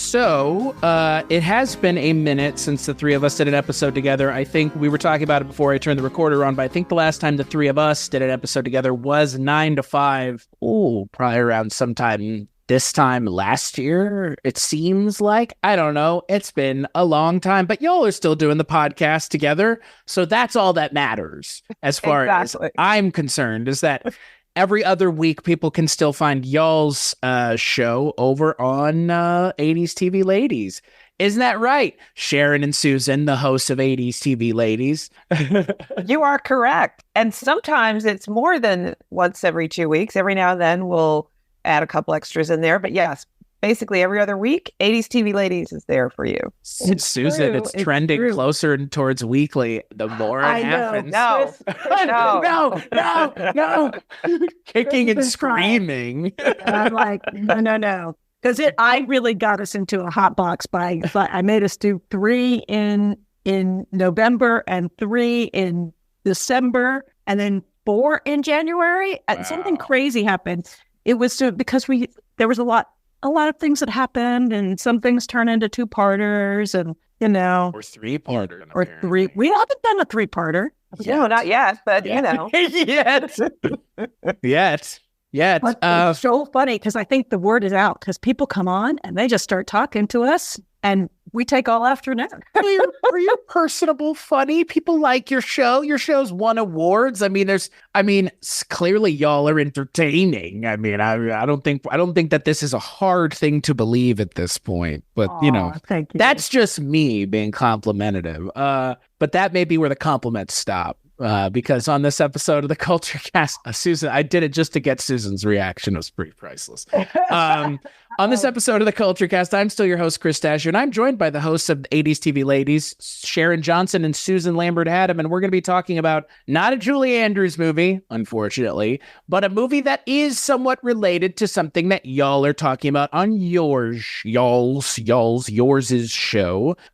So, it has been a minute since the three of us did an episode together. I think we were talking about it before I turned the recorder on, but I think the last time the three of us did an episode together was 9 to 5. Oh, probably around sometime this time last year, it seems like. I don't know. It's been a long time, but y'all are still doing the podcast together. So that's all that matters as far as I'm concerned, is that every other week, people can still find y'all's show over on 80s TV Ladies. Isn't that right? Sharon and Susan, the hosts of 80s TV Ladies. You are correct. And sometimes it's more than once every 2 weeks. Every now and then we'll add a couple extras in there. But yes, basically every other week, 80s TV Ladies is there for you. Susan, it's trending closer towards weekly the more it happens. No. Kicking and screaming. And I'm like, no. Because I really got us into a hot box I made us do 3 in November and 3 in December and then 4 in January. Wow. And something crazy happened. It was because there was a lot of things that happened, and some things turn into 2-parters, and or 3-parter, or apparently. 3. We haven't done a 3-parter. No, not yet, but Yet. But it's so funny because I think the word is out because people come on and they just start talking to us, and we take all afternoon. Are you personable, funny? People like your show. Your show's won awards. Clearly y'all are entertaining. I don't think that this is a hard thing to believe at this point. But thank you. That's just me being complimentative. But that may be where the compliments stop. Because on this episode of the Kulturecast, Susan, I did it just to get Susan's reaction. It was pretty priceless. On this episode of the Kulturecast, I'm still your host, Chris Stachiw, and I'm joined by the hosts of 80s TV Ladies, Sharon Johnson and Susan Lambert Adam, and we're going to be talking about not a Julie Andrews movie, unfortunately, but a movie that is somewhat related to something that y'all are talking about on yours' show.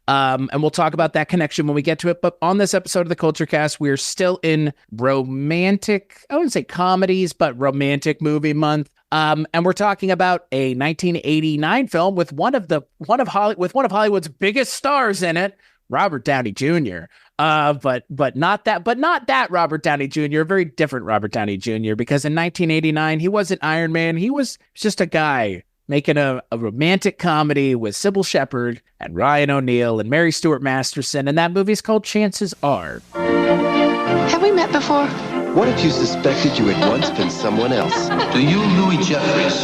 And we'll talk about that connection when we get to it. But on this episode of the Kulturecast, we're still in romantic, I wouldn't say comedies, but romantic movie month. And we're talking about a 1989 film with one of Hollywood's biggest stars in it, Robert Downey Jr. But not that Robert Downey Jr. A very different Robert Downey Jr. Because in 1989 he wasn't Iron Man. He was just a guy making a romantic comedy with Cybill Shepherd and Ryan O'Neal and Mary Stuart Masterson, and that movie's called Chances Are. Have we met before? What if you suspected you had once been someone else? Do you, Louis Jeffries,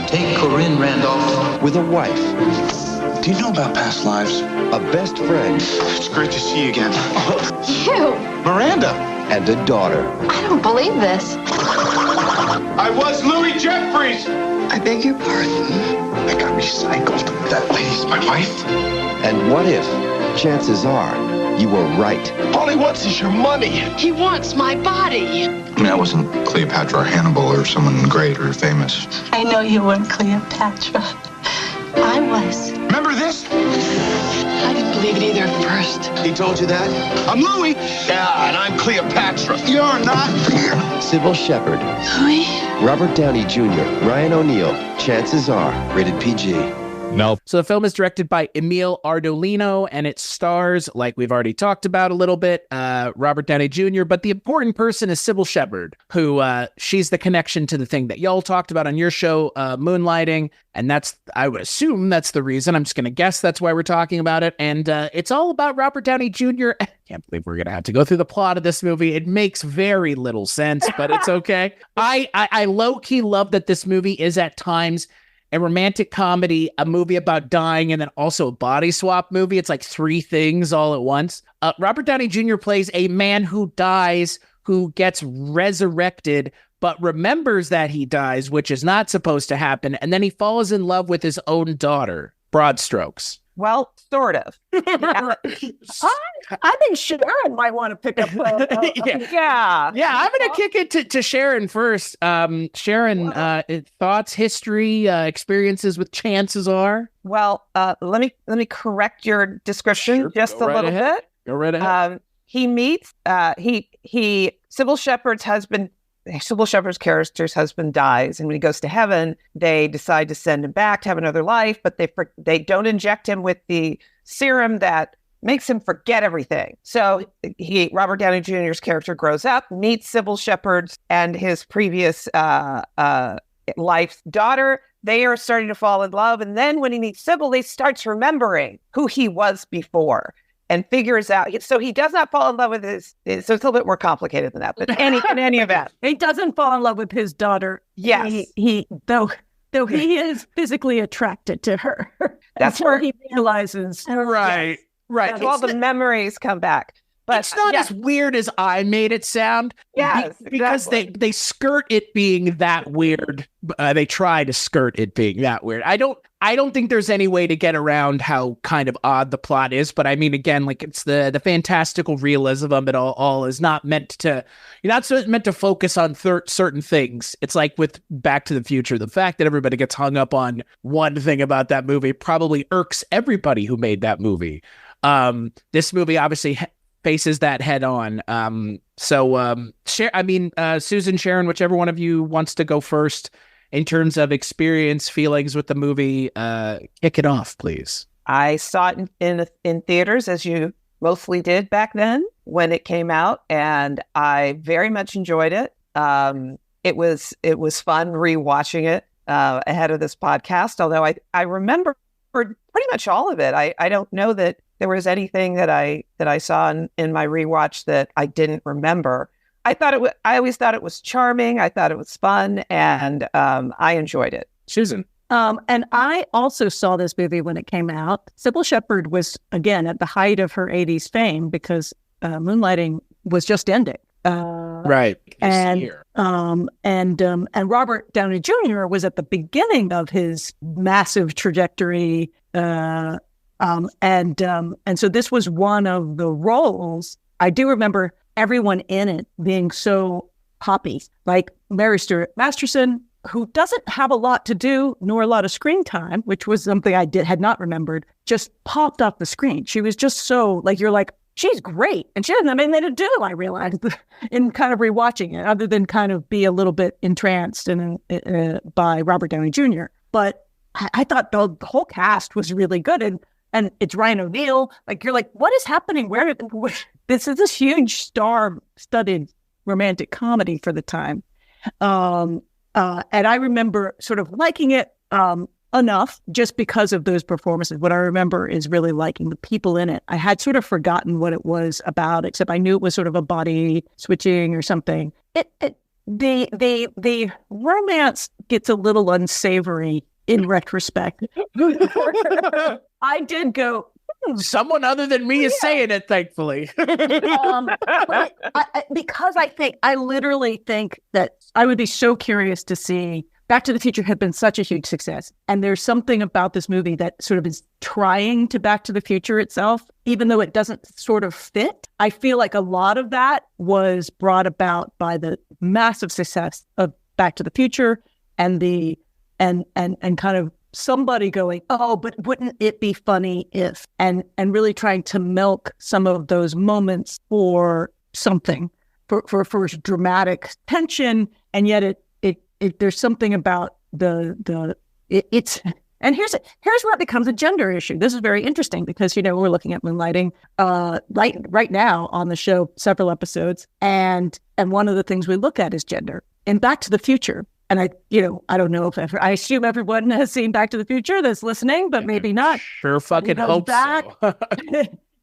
take Corinne Randolph? With a wife. Do you know about past lives? A best friend. It's great to see you again. You! Miranda! And a daughter. I don't believe this. I was Louis Jeffries! I beg your pardon? I got recycled. That lady's my wife. And what if, chances are, you were right? All he wants is your money. He wants my body. I wasn't Cleopatra or Hannibal or someone great or famous. I know you weren't Cleopatra. I was. Remember this? I didn't believe it either at first. He told you that? I'm Louis. Yeah, and I'm Cleopatra. You're not. Cybill Shepherd. Louis? Robert Downey Jr. Ryan O'Neal. Chances Are. Rated PG. Nope. So the film is directed by Emile Ardolino, and it stars, like we've already talked about a little bit, Robert Downey Jr., but the important person is Cybill Shepherd, who she's the connection to the thing that y'all talked about on your show, Moonlighting, and I would assume that's the reason. I'm just going to guess that's why we're talking about it, and it's all about Robert Downey Jr. I can't believe we're going to have to go through the plot of this movie. It makes very little sense, but it's okay. I low-key love that this movie is at times a romantic comedy, a movie about dying, and then also a body swap movie. It's like 3 things all at once. Robert Downey Jr. plays a man who dies, who gets resurrected, but remembers that he dies, which is not supposed to happen. And then he falls in love with his own daughter. Broad strokes. Well, sort of. I think Sharon might want to pick up. Yeah, I'm going to kick it to Sharon first. Sharon, thoughts, history, experiences with Chances Are? Well, let me correct your description just a little bit. Go right ahead. He meets Cybill Shepherd's husband Cybill Shepherd's character's husband dies, and when he goes to heaven, they decide to send him back to have another life, but they don't inject him with the serum that makes him forget everything. So Robert Downey Jr.'s character grows up, meets Cybill Shepherd and his previous life's daughter. They are starting to fall in love, and then when he meets Cybill, he starts remembering who he was before and figures out. So he does not fall in love with his. So it's a little bit more complicated than that. But in any event, he doesn't fall in love with his daughter. Yes, he though he is physically attracted to her. That's where he realizes. Right. Right. So all the memories come back. But it's not as weird as I made it sound. Yes, because they skirt it being that weird. They try to skirt it being that weird. I don't think there's any way to get around how kind of odd the plot is. But I mean, again, like it's the fantastical realism of it all is not meant to. You're not meant to focus on certain things. It's like with Back to the Future. The fact that everybody gets hung up on one thing about that movie probably irks everybody who made that movie. This movie obviously faces that head on. Susan, Sharon, whichever one of you wants to go first in terms of experience, feelings with the movie, kick it off, please. I saw it in theaters, as you mostly did back then when it came out, and I very much enjoyed it. It was fun rewatching it ahead of this podcast, although I remember pretty much all of it. I don't know that there was anything that I saw in my rewatch that I didn't remember. I always thought it was charming. I thought it was fun, and I enjoyed it. Susan. And I also saw this movie when it came out. Cybill Shepherd was, again, at the height of her 80s fame because Moonlighting was just ending. Right. And Robert Downey Jr. was at the beginning of his massive trajectory. And so this was one of the roles. I do remember everyone in it being so poppy, like Mary Stuart Masterson, who doesn't have a lot to do nor a lot of screen time, which was something I had not remembered, just popped off the screen. She was just so you're like, she's great. And she doesn't have anything to do, I realized, in kind of rewatching it, other than kind of be a little bit entranced by Robert Downey Jr. But I thought the whole cast was really good. And it's Ryan O'Neal. Like, you're like, what is happening? This is this huge star-studded romantic comedy for the time. And I remember sort of liking it enough just because of those performances. What I remember is really liking the people in it. I had sort of forgotten what it was about, except I knew it was sort of a body switching or something. The romance gets a little unsavory in retrospect. I did go, someone other than me is saying it, thankfully. Because I literally think that I would be so curious to see. Back to the Future had been such a huge success, and there's something about this movie that sort of is trying to Back to the Future itself, even though it doesn't sort of fit. I feel like a lot of that was brought about by the massive success of Back to the Future and the and kind of somebody going, oh, but wouldn't it be funny if, and really trying to milk some of those moments for something, for dramatic tension, and yet it there's something about it's and here's where it becomes a gender issue. This is very interesting because we're looking at Moonlighting right now on the show, several episodes, and one of the things we look at is gender. In Back to the Future, and I don't know if I assume everyone has seen Back to the Future that's listening, but maybe not. Sure fucking hope so.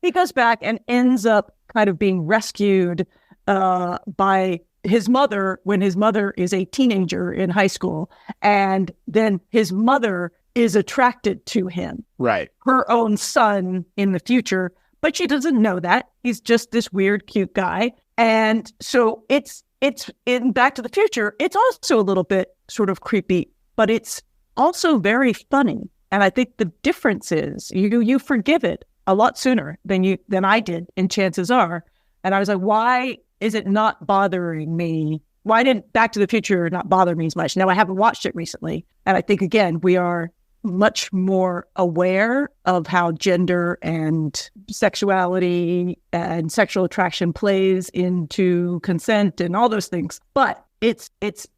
He goes back and ends up kind of being rescued by his mother when his mother is a teenager in high school, and then his mother is attracted to him, right? Her own son in the future, but she doesn't know that. He's just this weird, cute guy. And so it's in Back to the Future, it's also a little bit sort of creepy, but it's also very funny. And I think the difference is you forgive it a lot sooner than I did in Chances Are. And I was like, why is it not bothering me? Why didn't Back to the Future not bother me as much? Now, I haven't watched it recently. And I think, again, we are much more aware of how gender and sexuality and sexual attraction plays into consent and all those things. But it's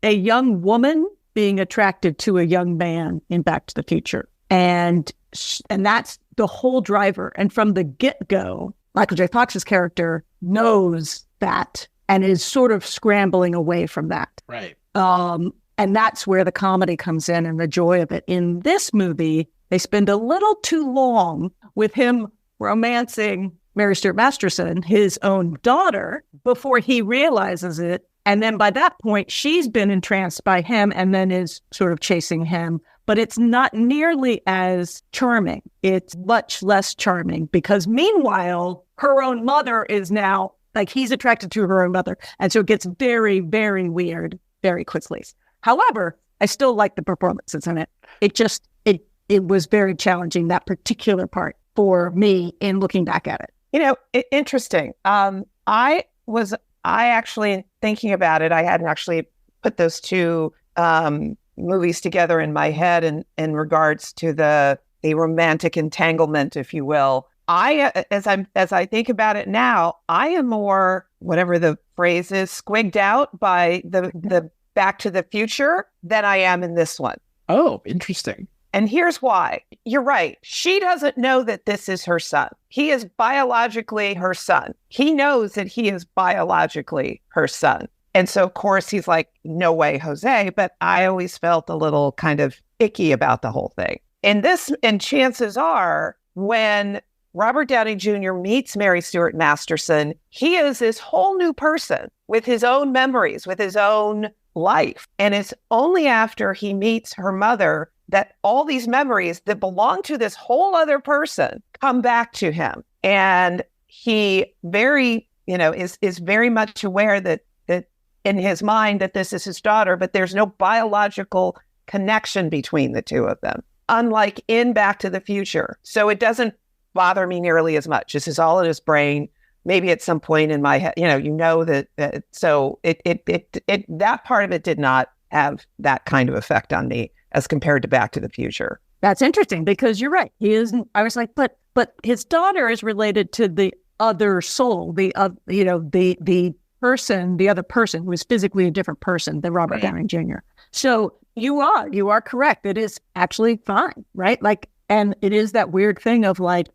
a young woman being attracted to a young man in Back to the Future. And that's the whole driver. And from the get-go, Michael J. Fox's character knows that and is sort of scrambling away from that. Right. And that's where the comedy comes in and the joy of it. In this movie, they spend a little too long with him romancing Mary Stuart Masterson, his own daughter, before he realizes it. And then by that point, she's been entranced by him and then is sort of chasing him. But it's not nearly as charming. It's much less charming because meanwhile, her own mother is now, like, he's attracted to her own mother. And so it gets very, very weird very quickly. However, I still like the performances in it. It was very challenging, that particular part, for me in looking back at it. Interesting. I actually, thinking about it, I hadn't actually put those two movies together in my head in regards to the romantic entanglement, if you will. As I think about it now, I am more, whatever the phrase is, squigged out by the Back to the Future than I am in this one. Oh, interesting. And here's why. You're right. She doesn't know that this is her son. He is biologically her son. He knows that he is biologically her son. And so, of course, he's like, no way, Jose. But I always felt a little kind of icky about the whole thing. And chances are, when Robert Downey Jr. meets Mary Stuart Masterson, he is this whole new person with his own memories, with his own life. And it's only after he meets her mother that all these memories that belong to this whole other person come back to him. And he is very much aware that in his mind that this is his daughter, but there's no biological connection between the two of them, unlike in Back to the Future. So it doesn't bother me nearly as much. This is all in his brain. Maybe at some point in my head, that. So that part of it did not have that kind of effect on me as compared to Back to the Future. That's interesting because you're right. He isn't. I was like, but his daughter is related to the other soul, the person, the other person who is physically a different person than Robert Downey Jr. So you are correct. It is actually fine, right? Like, and it is that weird thing of like,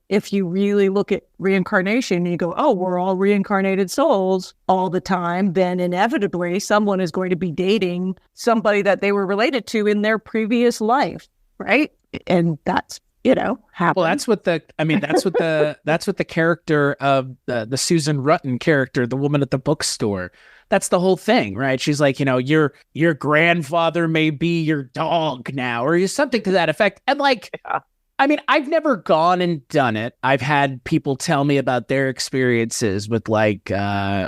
if you really look at reincarnation and you go, oh, we're all reincarnated souls all the time, then inevitably someone is going to be dating somebody that they were related to in their previous life, right? And that's, happens. Well, that's what the character of the Susan Rutten character, the woman at the bookstore, that's the whole thing, right? She's like, your grandfather may be your dog now, or something to that effect. And like, yeah. I mean, I've never gone and done it. I've had people tell me about their experiences with like PL,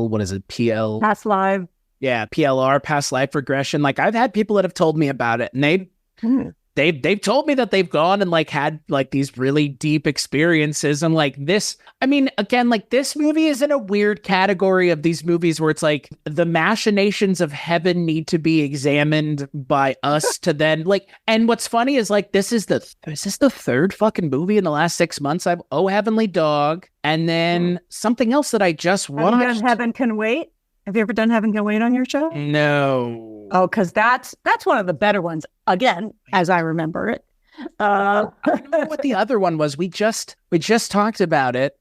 what is it? PL? Past life. Yeah, PLR, past life regression. Like I've had people that have told me about it, and they've told me that they've gone and like had like these really deep experiences. And like this, I mean, again, like this movie is in a weird category of these movies where it's like the machinations of heaven need to be examined by us to then like, and what's funny is like, is this the third fucking movie in the last 6 months? I've Oh Heavenly Dog. And then something else that I just watched. Heaven Can Wait. Have you ever done Heaven Can Wait on your show? No. Oh, because that's one of the better ones. Again, as I remember it. I don't know what the other one was. We just talked about it.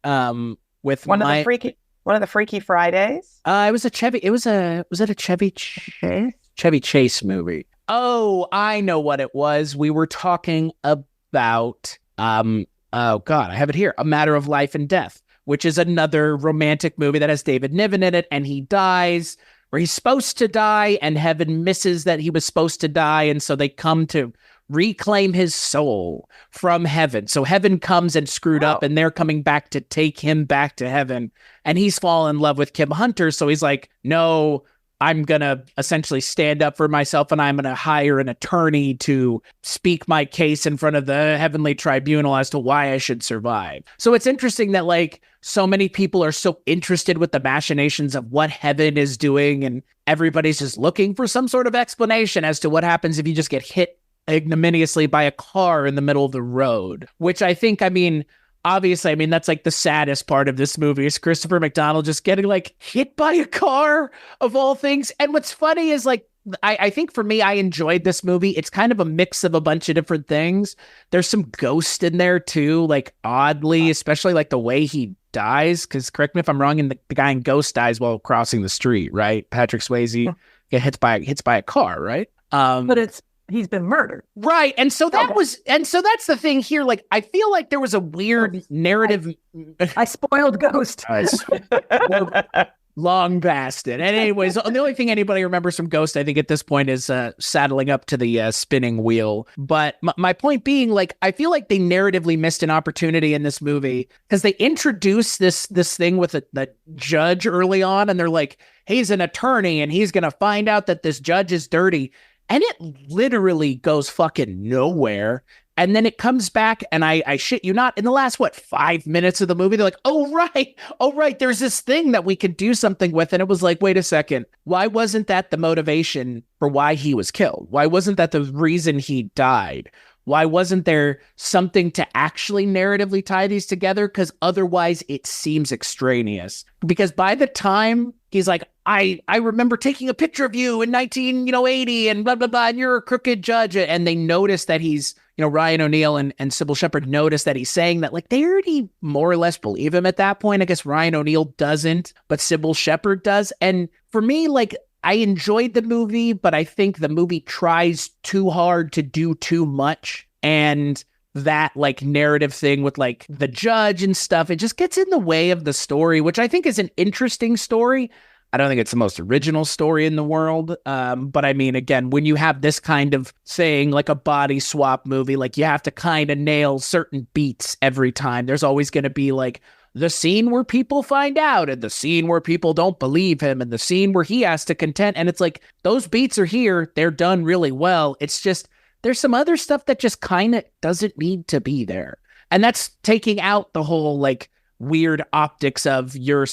With one of the Freaky Fridays. It was a Chevy. Was it a Chevy Chase? Chevy Chase movie. Oh, I know what it was. We were talking about. Oh God, I have it here. A Matter of Life and Death, which is another romantic movie that has David Niven in it, and he dies where he's supposed to die, and heaven misses that he was supposed to die, and so they come to reclaim his soul from heaven. So heaven comes and screwed up, and they're coming back to take him back to heaven, and he's fallen in love with Kim Hunter, so he's like, no, I'm going to essentially stand up for myself, and I'm going to hire an attorney to speak my case in front of the heavenly tribunal as to why I should survive. So it's interesting that like so many people are so interested with the machinations of what heaven is doing, and everybody's just looking for some sort of explanation as to what happens if you just get hit ignominiously by a car in the middle of the road, which I think, I mean, obviously, I mean, that's like the saddest part of this movie is Christopher McDonald just getting like hit by a car of all things. And what's funny is like, I think for me, I enjoyed this movie. It's kind of a mix of a bunch of different things. There's some ghost in there too, like oddly, especially like the way he dies. Because correct me if I'm wrong, and the guy in Ghost dies while crossing the street, right? Patrick Swayze get hits by a car, right? But he's been murdered, right? And so that's the thing here. Like, I feel like there was a weird narrative. I spoiled Ghost. Long bastard. And anyways, the only thing anybody remembers from Ghost, I think at this point, is saddling up to the spinning wheel. But my point being, like, I feel like they narratively missed an opportunity in this movie because they introduced this thing with the judge early on, and they're like, he's an attorney and he's gonna find out that this judge is dirty, and it literally goes fucking nowhere. And then it comes back, and I shit you not, in the last, 5 minutes of the movie, they're like, oh, right, there's this thing that we could do something with. And it was like, wait a second, why wasn't that the motivation for why he was killed? Why wasn't that the reason he died? Why wasn't there something to actually narratively tie these together? Because otherwise it seems extraneous. Because by the time he's like, I remember taking a picture of you in 1980 and blah, blah, blah, and you're a crooked judge. And they notice that he's, Ryan O'Neal and Cybill Shepherd notice that he's saying that, like, they already more or less believe him at that point. I guess Ryan O'Neal doesn't, but Cybill Shepherd does. And for me, like, I enjoyed the movie, but I think the movie tries too hard to do too much. And that, like, narrative thing with, like, the judge and stuff, it just gets in the way of the story, which I think is an interesting story. I don't think it's the most original story in the world. But I mean, again, when you have this kind of thing, like a body swap movie, like, you have to kind of nail certain beats every time. There's always going to be like the scene where people find out, and the scene where people don't believe him, and the scene where he has to contend. And it's like, those beats are here. They're done really well. It's just, there's some other stuff that just kind of doesn't need to be there. And that's taking out the whole, like, weird optics of your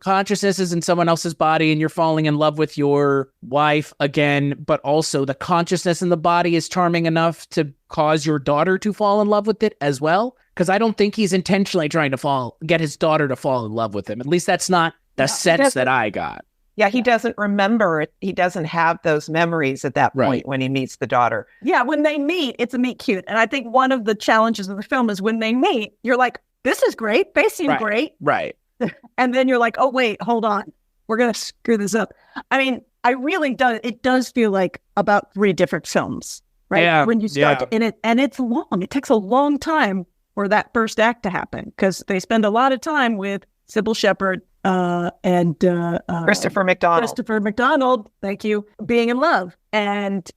consciousness is in someone else's body and you're falling in love with your wife again, but also the consciousness in the body is charming enough to cause your daughter to fall in love with it as well. Because I don't think he's intentionally trying to get his daughter to fall in love with him. At least that's not the sense that I got. Yeah, he doesn't remember it. He doesn't have those memories at that point when he meets the daughter. Yeah, when they meet, it's a meet cute. And I think one of the challenges of the film is when they meet, you're like, this is great. They seem great. Right. And then you're like, oh, wait, hold on. We're going to screw this up. I mean, it does feel like about 3 different films, right? Yeah. When you start in it, and it's long. It takes a long time for that first act to happen because they spend a lot of time with Cybill Shepherd and Christopher McDonald. Christopher McDonald, thank you, being in love. And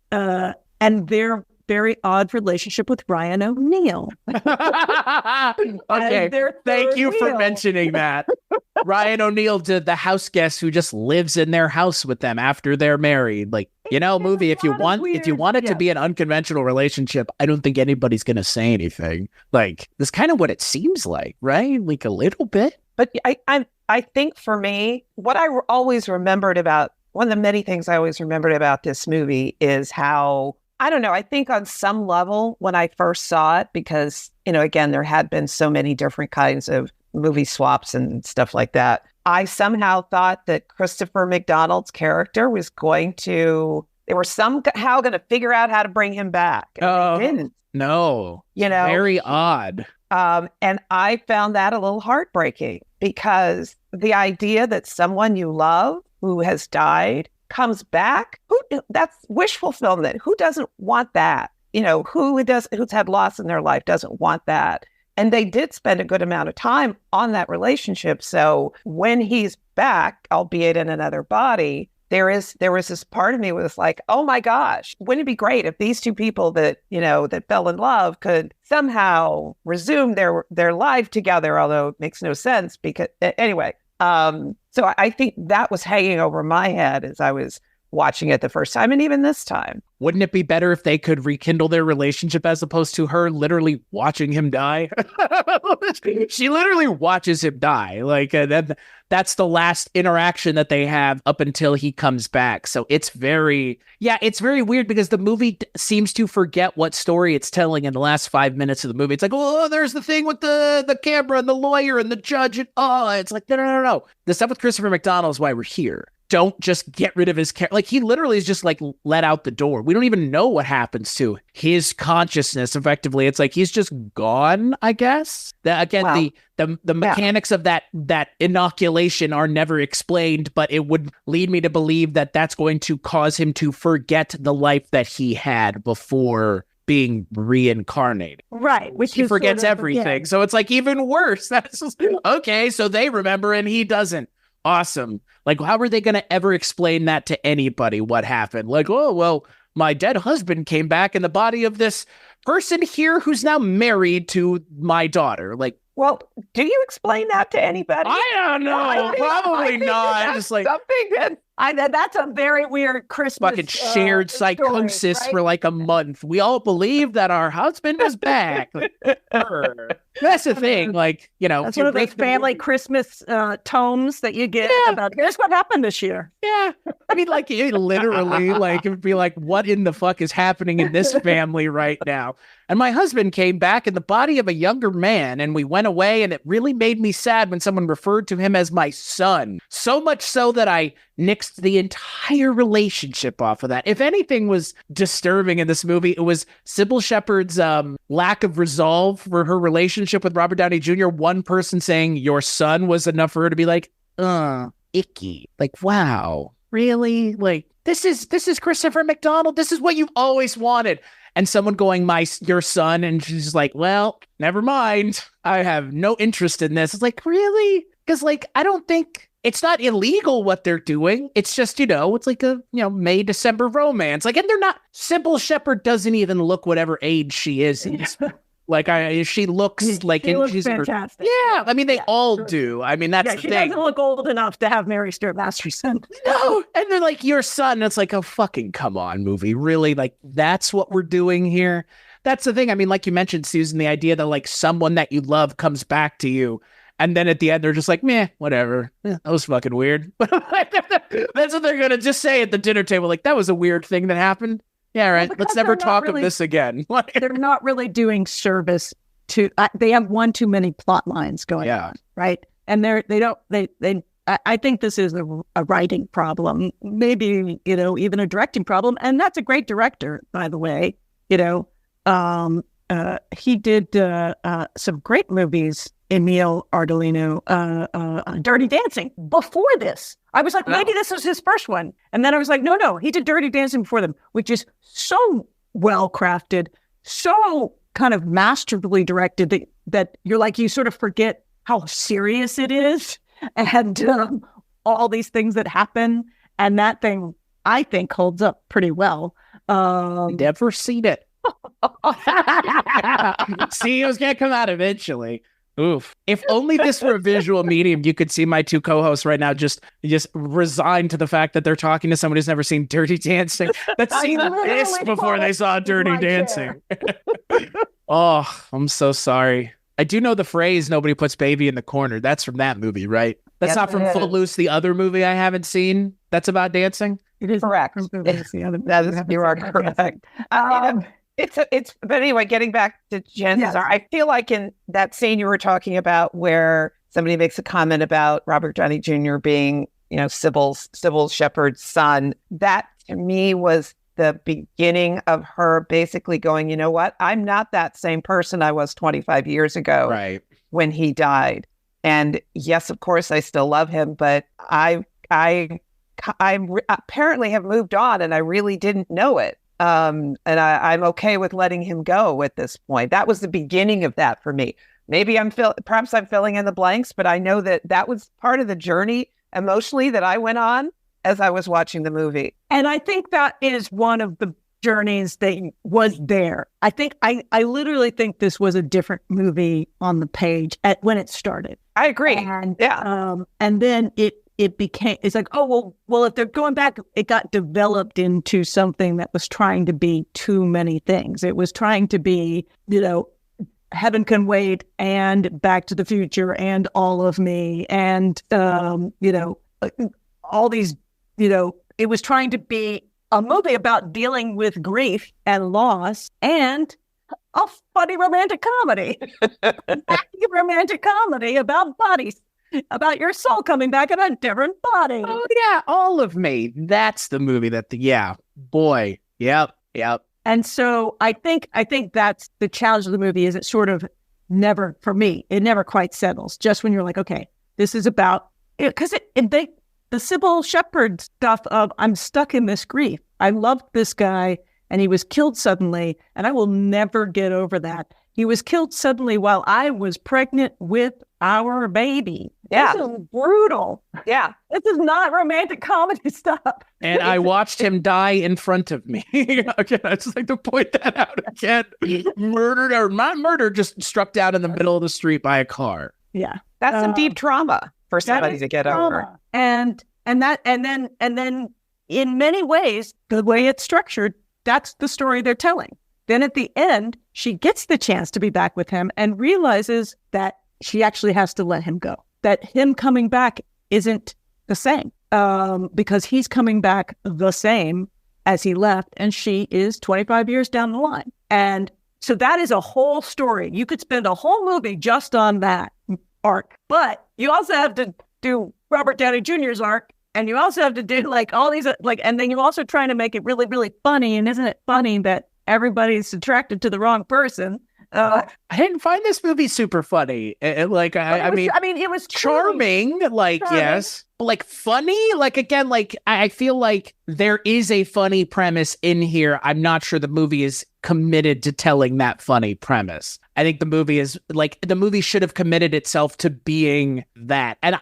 their very odd relationship with Ryan O'Neal. Okay, thank you for mentioning that. Ryan O'Neal, the house guest who just lives in their house with them after they're married. Like, movie, if you want it to be an unconventional relationship, I don't think anybody's going to say anything. Like, that's kind of what it seems like, right? Like, a little bit. But I think for me, what I always remembered about, one of the many things I always remembered about this movie is how, I don't know, I think on some level when I first saw it, because, again, there had been so many different kinds of movie swaps and stuff like that, I somehow thought that Christopher McDonald's character was they were somehow going to figure out how to bring him back. And they didn't. No. Very odd. And I found that a little heartbreaking because the idea that someone you love who has died comes back, that's wish fulfillment. Who doesn't want that? Who's had loss in their life doesn't want that. And they did spend a good amount of time on that relationship. So when he's back, albeit in another body, there was this part of me was like, oh my gosh, wouldn't it be great if these two people that fell in love could somehow resume their life together, although it makes no sense because anyway. So I think that was hanging over my head as I was watching it the first time and even this time. Wouldn't it be better if they could rekindle their relationship as opposed to her literally watching him die? She literally watches him die. Like, that's the last interaction that they have up until he comes back. So it's very weird because the movie seems to forget what story it's telling in the last 5 minutes of the movie. It's like, oh, there's the thing with the camera and the lawyer and the judge. And it's like, no. The stuff with Christopher McDonald is why we're here. Don't just get rid of his character. Like, he literally is just like let out the door. We don't even know what happens to his consciousness. Effectively, it's like he's just gone, I guess. The mechanics of that inoculation are never explained, but it would lead me to believe that that's going to cause him to forget the life that he had before being reincarnated. Right. Which he forgets everything. So it's like even worse. That's just, okay, so they remember and he doesn't. Awesome. Like, how are they going to ever explain that to anybody? What happened? Like, oh, well, my dead husband came back in the body of this person here who's now married to my daughter. Like, well, do you explain that to anybody? I don't know. Probably not. That's just like something that's a very weird Christmas fucking shared psychosis story, right? for like a month. We all believe that our husband is back. That's the thing. Like, that's one of those family Christmas tomes that you get about here's what happened this year. Yeah. I mean, like, it literally, like, it would be like, what in the fuck is happening in this family right now? And my husband came back in the body of a younger man, and we went away, and it really made me sad when someone referred to him as my son. So much so that I nixed the entire relationship off of that. If anything was disturbing in this movie, it was Cybill Shepherd's lack of resolve for her relationship with Robert Downey Jr. One person saying your son was enough for her to be like, icky. Like, wow, really? Like, this is Christopher McDonald. This is what you've always wanted. And someone going, your son, and she's just like, well, never mind. I have no interest in this. It's like, really? Because, like, I don't think it's not illegal what they're doing. It's just, it's like a, May-December romance. Like, and they're not, Cybill Shepherd doesn't even look whatever age she is in this. Like, she looks like... She looks she's fantastic. Yeah, I mean, they all do. I mean, that's the she thing. doesn't look old enough to have Mary Stuart Masterson. No, and they're like, your son. And it's like, oh, fucking come on, movie. Really? Like, that's what we're doing here? That's the thing. I mean, like you mentioned, Susan, the idea that, like, someone that you love comes back to you, and then at the end, they're just like, meh, whatever. That was fucking weird. That's what they're going to just say at the dinner table. Like, that was a weird thing that happened. Yeah, right. Well, let's never talk of this again. They're not really doing service to. They have one too many plot lines going on, right? And I think this is a writing problem, maybe even a directing problem. And that's a great director, by the way. He did some great movies. Emile Ardolino, Dirty Dancing. Before this, I was like, maybe this was his first one. And then I was like, no, he did Dirty Dancing before them, which is so well crafted, so kind of masterfully directed that you're like, you sort of forget how serious it is and all these things that happen. And that thing, I think, holds up pretty well. Never seen it. See, it was going to come out eventually. Oof. If only this were a visual medium, you could see my two co-hosts right now just resigned to the fact that they're talking to someone who's never seen Dirty Dancing. That's seen this before they saw Dirty Dancing. Oh, I'm so sorry. I do know the phrase, nobody puts baby in the corner. That's from that movie, right? That's not from Footloose, the other movie I haven't seen that's about dancing? It is correct. You are correct. But anyway, getting back to Chances Are, I feel like in that scene you were talking about where somebody makes a comment about Robert Downey Jr. being, Cybill Shepherd's son, that to me was the beginning of her basically going, you know what? I'm not that same person I was 25 years ago when he died. And yes, of course, I still love him, but I apparently have moved on and I really didn't know it. And I'm okay with letting him go at this point. That was the beginning of that for me. Maybe perhaps I'm filling in the blanks, but I know that was part of the journey emotionally that I went on as I was watching the movie. And I think that is one of the journeys that was there. I think I literally think this was a different movie on the page when it started. I agree. And then it it's like, oh, well, if they're going back, it got developed into something that was trying to be too many things. It was trying to be, Heaven Can Wait and Back to the Future and All of Me and, all these, it was trying to be a movie about dealing with grief and loss and a funny romantic comedy. Romantic comedy about bodies. About your soul coming back in a different body. Oh, yeah. All of Me. That's the movie boy. Yep. And so I think that's the challenge of the movie is it sort of never, for me, it never quite settles. Just when you're like, okay, this is about, because the Cybill Shepherd stuff of I'm stuck in this grief. I loved this guy and he was killed suddenly and I will never get over that. He was killed suddenly while I was pregnant with our baby. Yeah. This is brutal. Yeah. This is not romantic comedy stuff. And I watched him die in front of me. Again, I just like to point that out again. Murdered or not murdered, just struck down in the middle of the street by a car. Yeah. That's some deep trauma for somebody to get over. And then in many ways, the way it's structured, that's the story they're telling. Then at the end, she gets the chance to be back with him and realizes that she actually has to let him go. That him coming back isn't the same because he's coming back the same as he left and she is 25 years down the line. And so that is a whole story. You could spend a whole movie just on that arc, but you also have to do Robert Downey Jr.'s arc and you also have to do like all these and then you're also trying to make it really, really funny. And isn't it funny that everybody's attracted to the wrong person? I didn't find this movie super funny. It was charming. Yes, but like funny. Like again, like I feel like there is a funny premise in here. I'm not sure the movie is committed to telling that funny premise. I think the movie should have committed itself to being that. And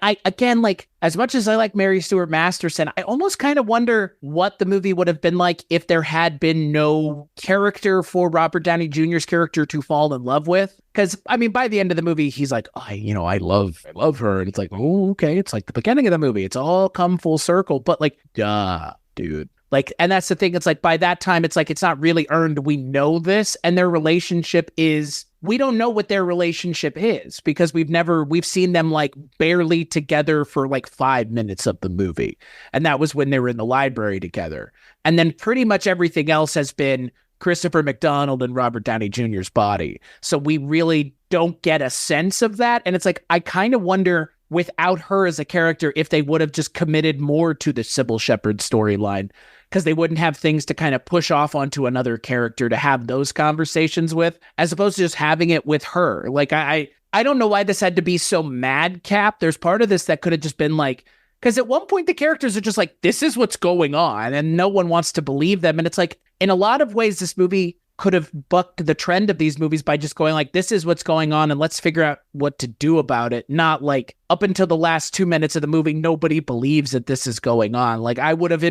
as much as I like Mary Stuart Masterson, I almost kind of wonder what the movie would have been like if there had been no character for Robert Downey Jr.'s character to fall in love with. Because, I mean, by the end of the movie, he's like, I love her. And it's like, oh, okay. It's like the beginning of the movie. It's all come full circle. But like, duh, dude. Like, and that's the thing. It's like by that time, it's like it's not really earned. We know this, and their relationship is. We don't know what their relationship is because we've seen them like barely together for like 5 minutes of the movie, and that was when they were in the library together. And then pretty much everything else has been Christopher McDonald and Robert Downey Jr.'s body. So we really don't get a sense of that. And it's like I kind of wonder, without her as a character, if they would have just committed more to the Cybill Shepherd storyline. Because they wouldn't have things to kind of push off onto another character to have those conversations with, as opposed to just having it with her. Like, I don't know why this had to be so madcap. There's part of this that could have just been like, because at one point the characters are just like, this is what's going on, and no one wants to believe them. And it's like, in a lot of ways, this movie could have bucked the trend of these movies by just going like, this is what's going on, and let's figure out what to do about it. Not like, up until the last 2 minutes of the movie, nobody believes that this is going on. Like, I would have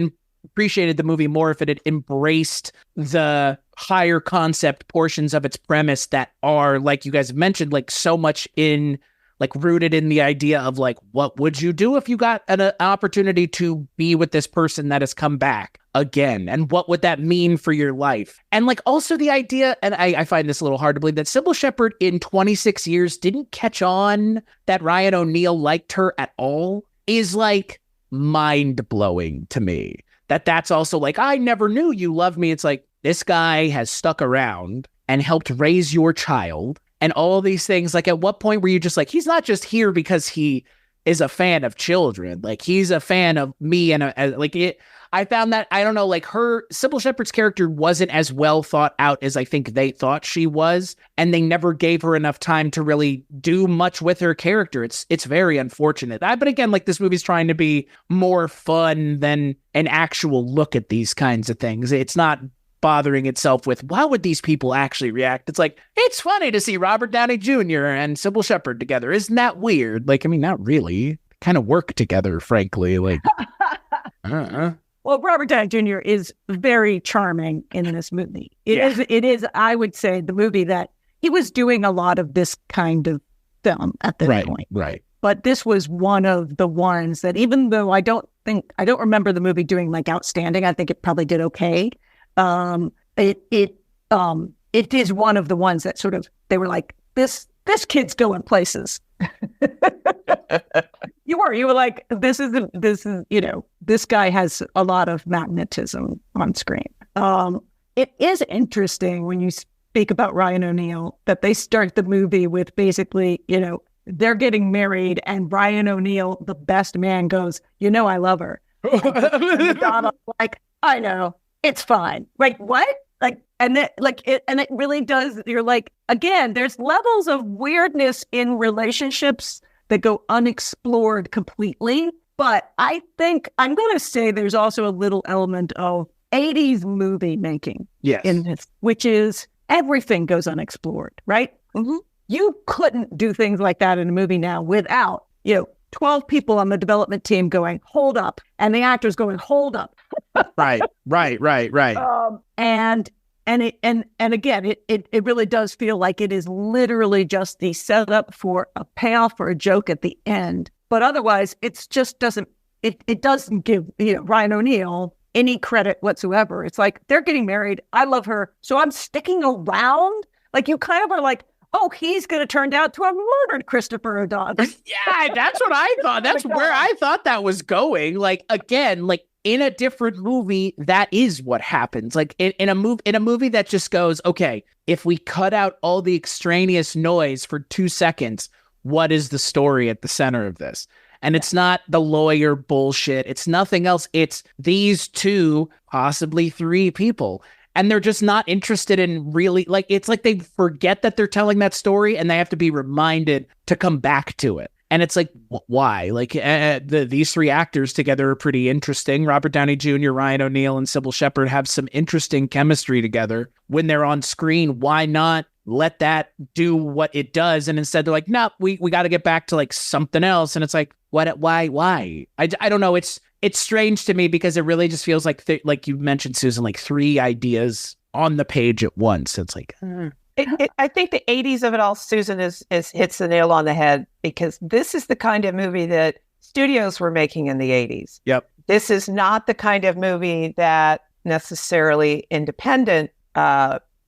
appreciated the movie more if it had embraced the higher concept portions of its premise that are, like you guys have mentioned, like so much in like rooted in the idea of like, what would you do if you got an opportunity to be with this person that has come back again? And what would that mean for your life? And like also the idea, and I find this a little hard to believe, that Cybill Shepherd in 26 years didn't catch on that Ryan O'Neal liked her at all is like mind-blowing to me. That's also like, I never knew you loved me. It's like, this guy has stuck around and helped raise your child and all these things. Like, at what point were you just like, he's not just here because he is a fan of children. Like, he's a fan of me. And I found that, I don't know, like Cybill Shepherd's character wasn't as well thought out as I think they thought she was. And they never gave her enough time to really do much with her character. It's very unfortunate. But again, like, this movie's trying to be more fun than an actual look at these kinds of things. It's not bothering itself with, how would these people actually react? It's like, it's funny to see Robert Downey Jr. and Cybill Shepherd together. Isn't that weird? Like, I mean, not really. Kind of work together, frankly. Like, Well, Robert Downey Jr. is very charming in this movie. It is, I would say, the movie that he was doing a lot of this kind of film at this point. Right. but this was one of the ones that, even though I don't remember the movie doing like outstanding. I think it probably did okay. It is one of the ones that sort of, they were like, this kid's going places. You were like, this is, this guy has a lot of magnetism on screen. It is interesting when you speak about Ryan O'Neal that they start the movie with basically, they're getting married and Ryan O'Neal, the best man, goes, I love her. And Donald's like, I know, it's fine. Like, what? And it really does. You're like, again, there's levels of weirdness in relationships that go unexplored completely. But I think I'm going to say there's also a little element of 80s movie making in this, which is everything goes unexplored, right? Mm-hmm. You couldn't do things like that in a movie now without, 12 people on the development team going, hold up, and the actors going, hold up. Right. And again, it really does feel like it is literally just the setup for a payoff for a joke at the end. But otherwise, it doesn't give Ryan O'Neal any credit whatsoever. It's like, they're getting married. I love her, so I'm sticking around. Like, you kind of are like, oh, he's going to turn out to have murdered Christopher O'Donnell. Yeah, that's what I thought. That's where I thought that was going. Like, again, like in a different movie, that is what happens. Like in a movie that just goes, okay, if we cut out all the extraneous noise for 2 seconds, what is the story at the center of this? And it's not the lawyer bullshit. It's nothing else. It's these 2, possibly 3 people. And they're just not interested in really, like, it's like they forget that they're telling that story and they have to be reminded to come back to it. And it's like, why? Like, these 3 actors together are pretty interesting. Robert Downey Jr., Ryan O'Neal, and Cybill Shepherd have some interesting chemistry together. When they're on screen, why not let that do what it does? And instead they're like, no, we got to get back to like something else. And it's like, why? I don't know. It's strange to me because it really just feels like, like you mentioned, Susan, like 3 ideas on the page at once. It's like, I think the 80s of it all, Susan, is hits the nail on the head, because this is the kind of movie that studios were making in the 80s. Yep. This is not the kind of movie that necessarily independent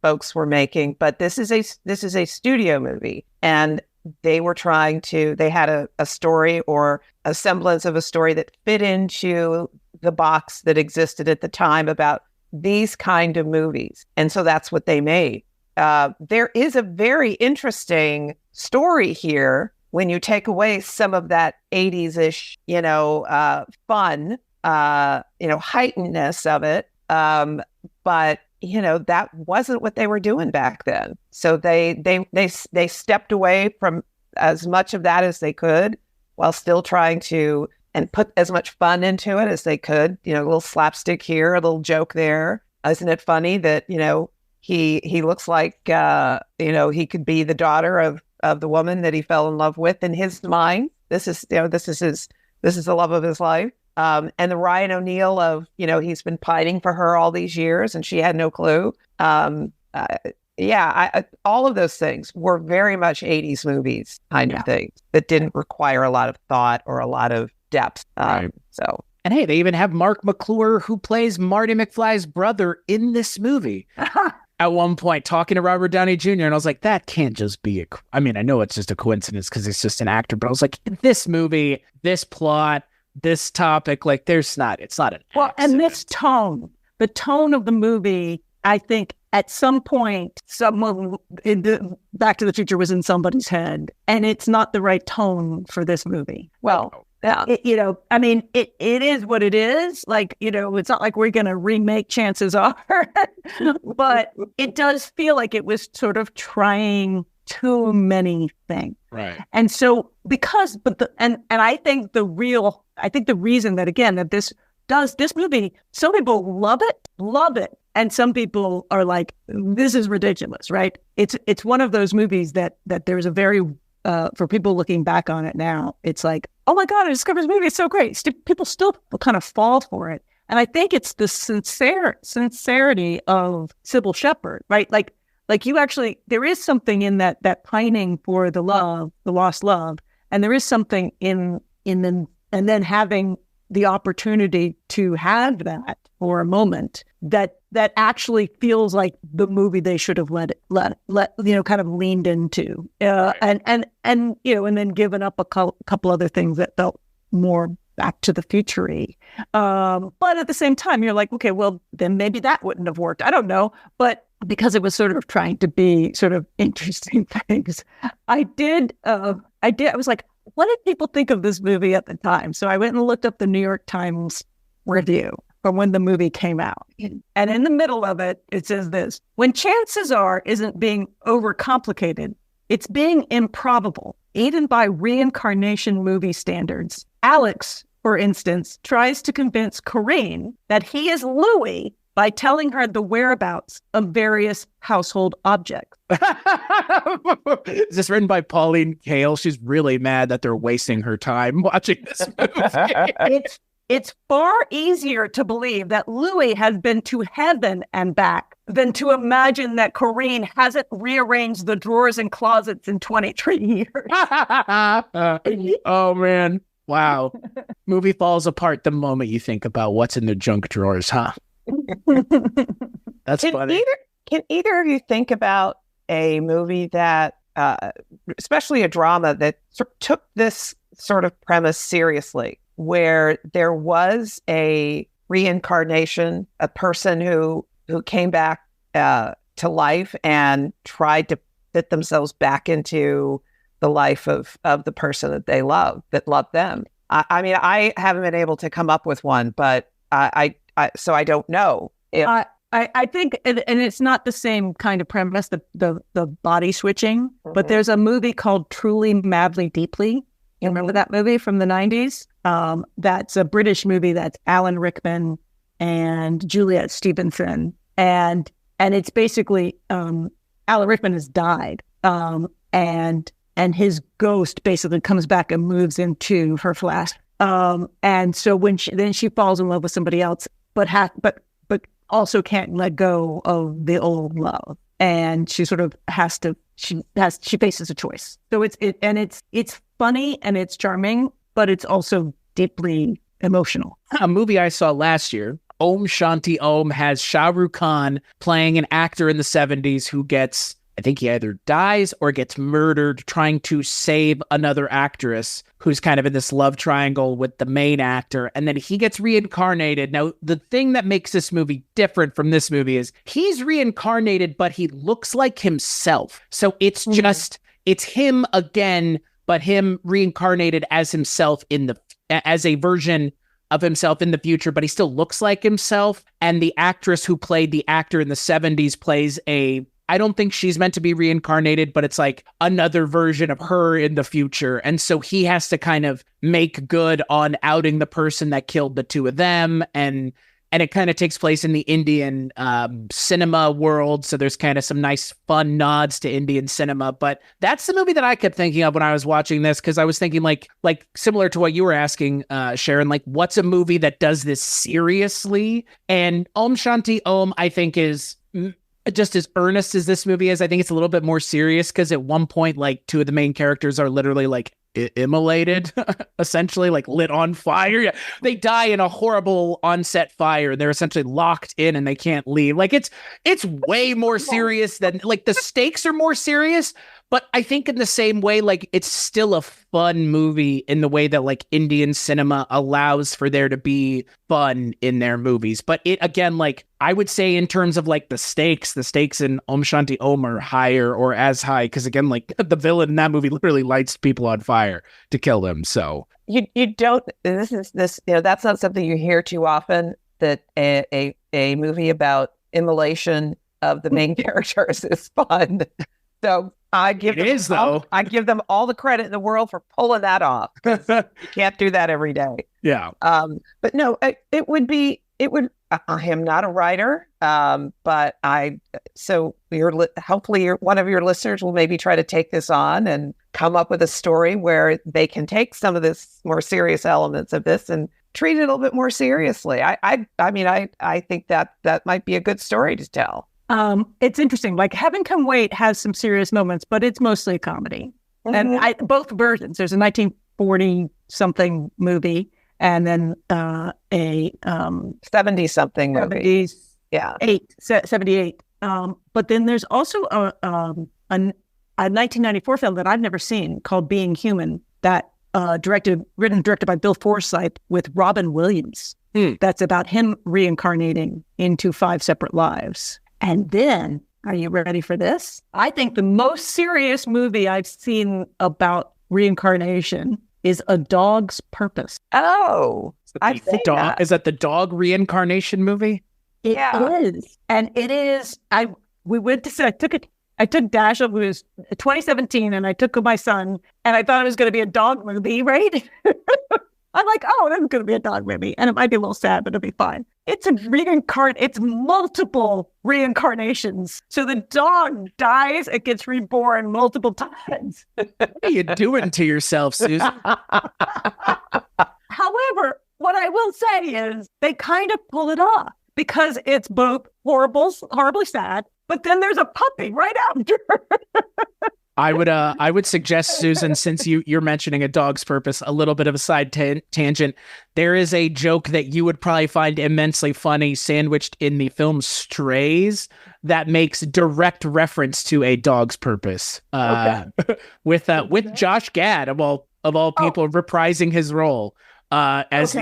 folks were making, but this is a studio movie, and they had a story or a semblance of a story that fit into the box that existed at the time about these kind of movies. And so that's what they made. There is a very interesting story here when you take away some of that 80s-ish, fun, heightenedness of it. But that wasn't what they were doing back then. So they stepped away from as much of that as they could, while still trying to and put as much fun into it as they could. A little slapstick here, a little joke there. Isn't it funny that he looks like he could be the daughter of the woman that he fell in love with in his mind. This is the love of his life. And the Ryan O'Neal of, he's been pining for her all these years and she had no clue. All of those things were very much 80s movies kind of things that didn't require a lot of thought or a lot of depth. Right. So. And hey, they even have Mark McClure, who plays Marty McFly's brother in this movie. At one point, talking to Robert Downey Jr., and I was like, that can't just be I know it's just a coincidence because he's just an actor, but I was like, this movie, this plot, this topic, like it's not an accident. And this tone, the tone of the movie, I think at some point, someone in Back to the Future was in somebody's head, and it's not the right tone for this movie. Well, yeah, it is what it is. Like, it's not like we're going to remake Chances Are, but it does feel like it was sort of trying too many things. Right. And so and I think the reason that, again, that this movie, some people love it. And some people are like, this is ridiculous, right? It's one of those movies that there's a very, for people looking back on it now, it's like, oh my God, I discovered this movie, it's so great. People still kind of fall for it. And I think it's the sincerity of Cybill Shepherd, right? Like you actually, there is something in that pining for the lost love, And there is something in them, and then having the opportunity to have that for a moment that actually feels like the movie they should have let kind of leaned into, and then given up a couple other things that felt more Back to the Future-y. But at the same time, you're like, okay, well, then maybe that wouldn't have worked. I don't know. But because it was sort of trying to be sort of interesting things, I was like, what did people think of this movie at the time? So I went and looked up the New York Times review from when the movie came out. And in the middle of it, it says this: when chances are isn't being overcomplicated, it's being improbable, even by reincarnation movie standards. Alex, for instance, tries to convince Corinne that he is Louis by telling her the whereabouts of various household objects. Is this written by Pauline Kael? She's really mad that they're wasting her time watching this movie. It's far easier to believe that Louis has been to heaven and back than to imagine that Corinne hasn't rearranged the drawers and closets in 23 years. Oh, man. Wow. Movie falls apart the moment you think about what's in the junk drawers, huh? That's funny. Can either of you think about a movie that, especially a drama, that took this sort of premise seriously, where there was a reincarnation, a person who came back to life and tried to fit themselves back into the life of the person that they love, that loved them? I mean, I haven't been able to come up with one, but so I don't know. I think, and it's not the same kind of premise, the body switching, but there's a movie called Truly, Madly, Deeply. You remember that movie from the 90s? That's a British movie. That's Alan Rickman and Juliet Stevenson. And it's basically, Alan Rickman has died. And his ghost basically comes back and moves into her flat. And so when she falls in love with somebody else, but also can't let go of the old love. And she sort of she faces a choice. So it's funny and it's charming, but it's also deeply emotional. A movie I saw last year, Om Shanti Om, has Shah Rukh Khan playing an actor in the 70s who gets, I think he either dies or gets murdered trying to save another actress who's kind of in this love triangle with the main actor. And then he gets reincarnated. Now, the thing that makes this movie different from this movie is he's reincarnated, but he looks like himself. So it's it's him again, but him reincarnated as himself as a version of himself in the future, but he still looks like himself. And the actress who played the actor in the 70s plays I don't think she's meant to be reincarnated, but it's like another version of her in the future. And so he has to kind of make good on outing the person that killed the two of them. And it kind of takes place in the Indian cinema world. So there's kind of some nice fun nods to Indian cinema. But that's the movie that I kept thinking of when I was watching this, because I was thinking like similar to what you were asking, Sharon, like what's a movie that does this seriously? And Om Shanti Om, I think, is just as earnest as this movie is. I think it's a little bit more serious because at one point, like two of the main characters are literally like immolated, essentially like lit on fire. Yeah. They die in a horrible on-set fire. They're essentially locked in and they can't leave. Like it's way more serious than, like, the stakes are more serious, but I think in the same way, like it's still a fun movie in the way that like Indian cinema allows for there to be fun in their movies. But it, again, like I would say in terms of like the stakes in Om Shanti Om are higher or as high. Cause again, like the villain in that movie literally lights people on fire to kill them. So you don't, this, that's not something you hear too often, that a movie about immolation of the main characters is fun. So I give them all the credit in the world for pulling that off. You can't do that every day. Yeah. But no, I am not a writer, but hopefully one of your listeners will maybe try to take this on and come up with a story where they can take some of this more serious elements of this and treat it a little bit more seriously. I think that might be a good story to tell. It's interesting. Like Heaven Can Wait has some serious moments, but it's mostly a comedy. And both versions. There's a 1940 something movie, and then a 70 something movie. 78. But then there's also a 1994 film that I've never seen called Being Human, that written and directed by Bill Forsyth with Robin Williams. That's about him reincarnating into 5 separate lives. And then, are you ready for this? I think the most serious movie I've seen about reincarnation is A Dog's Purpose. Oh, I've seen that. Is that the dog reincarnation movie? It is. And it is, I took Dash, it was 2017, and I took my son, and I thought it was going to be a dog movie, right? I'm like, oh, this is going to be a dog movie, and it might be a little sad, but it'll be fine. It's it's multiple reincarnations. So the dog dies, it gets reborn multiple times. What are you doing to yourself, Susan? However, what I will say is they kind of pull it off, because it's both horribly sad, but then there's a puppy right after. I would suggest, Susan, since you're mentioning A Dog's Purpose, a little bit of a side tangent. There is a joke that you would probably find immensely funny sandwiched in the film Strays that makes direct reference to A Dog's Purpose. With Josh Gad of all people reprising his role. It's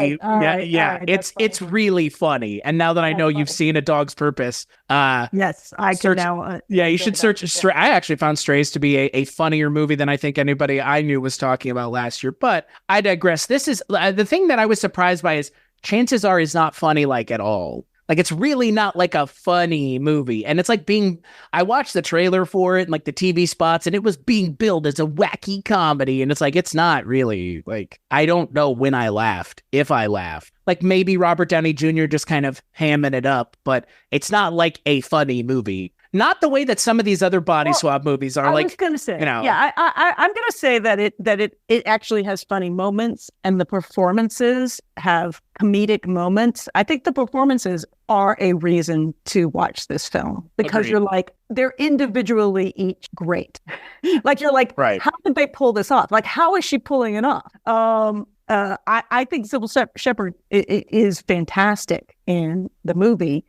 really funny. And now that I know you've seen A Dog's Purpose, yes, I can now. You should search. I actually found Strays to be a funnier movie than I think anybody I knew was talking about last year. But I digress. This is the thing that I was surprised by is chances are it's not funny at all. It's really not a funny movie. And it's I watched the trailer for it and the TV spots, and it was being billed as a wacky comedy. And it's not really I don't know when I laughed, if I laughed. Maybe Robert Downey Jr. just kind of hamming it up, but it's not a funny movie. Not the way that some of these other body swap movies are. I was going to say, I'm going to say that it actually has funny moments, and the performances have comedic moments. I think the performances are a reason to watch this film, because Agreed. You're they're individually each great. You're right. How did they pull this off? How is she pulling it off? I think Cybill Shepherd is fantastic in the movie.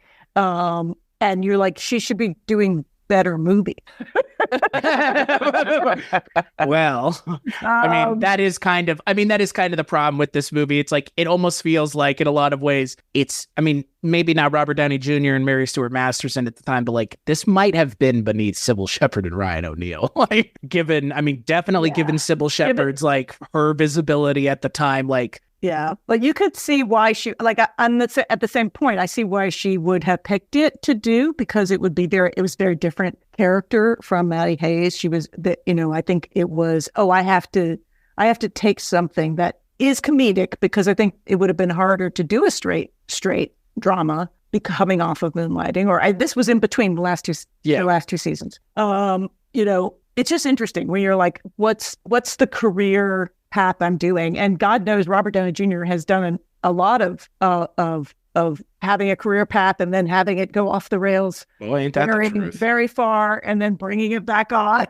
And you're she should be doing better movie. Well, that is kind of the problem with this movie. It's it almost feels in a lot of ways, maybe not Robert Downey Jr. and Mary Stuart Masterson at the time, but this might have been beneath Cybill Shepherd and Ryan O'Neal. Given Cybill Shepherd's her visibility at the time, yeah, but you could see why she at the same point. I see why she would have picked it to do, because it was very different character from Maddie Hayes. She was I think it was, I have to take something that is comedic, because I think it would have been harder to do a straight drama coming off of Moonlighting, or this was in between the last two seasons. It's just interesting when you're what's the career path I'm doing, and God knows Robert Downey Jr. has done a lot of having a career path and then having it go off the rails, ain't that the truth? Very far, and then bringing it back on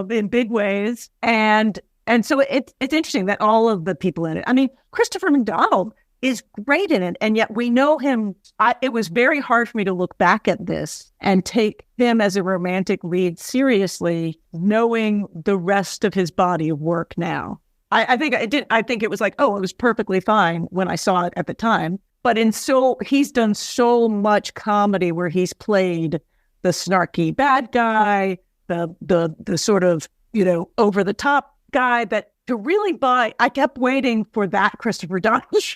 in big ways, and so it's interesting that all of the people in it. Christopher McDonald is great in it, and yet we know him. It was very hard for me to look back at this and take him as a romantic lead seriously, knowing the rest of his body of work now. I think it was it was perfectly fine when I saw it at the time. But he's done so much comedy where he's played the snarky bad guy, the sort of over the top guy that. To really buy, I kept waiting for that Christopher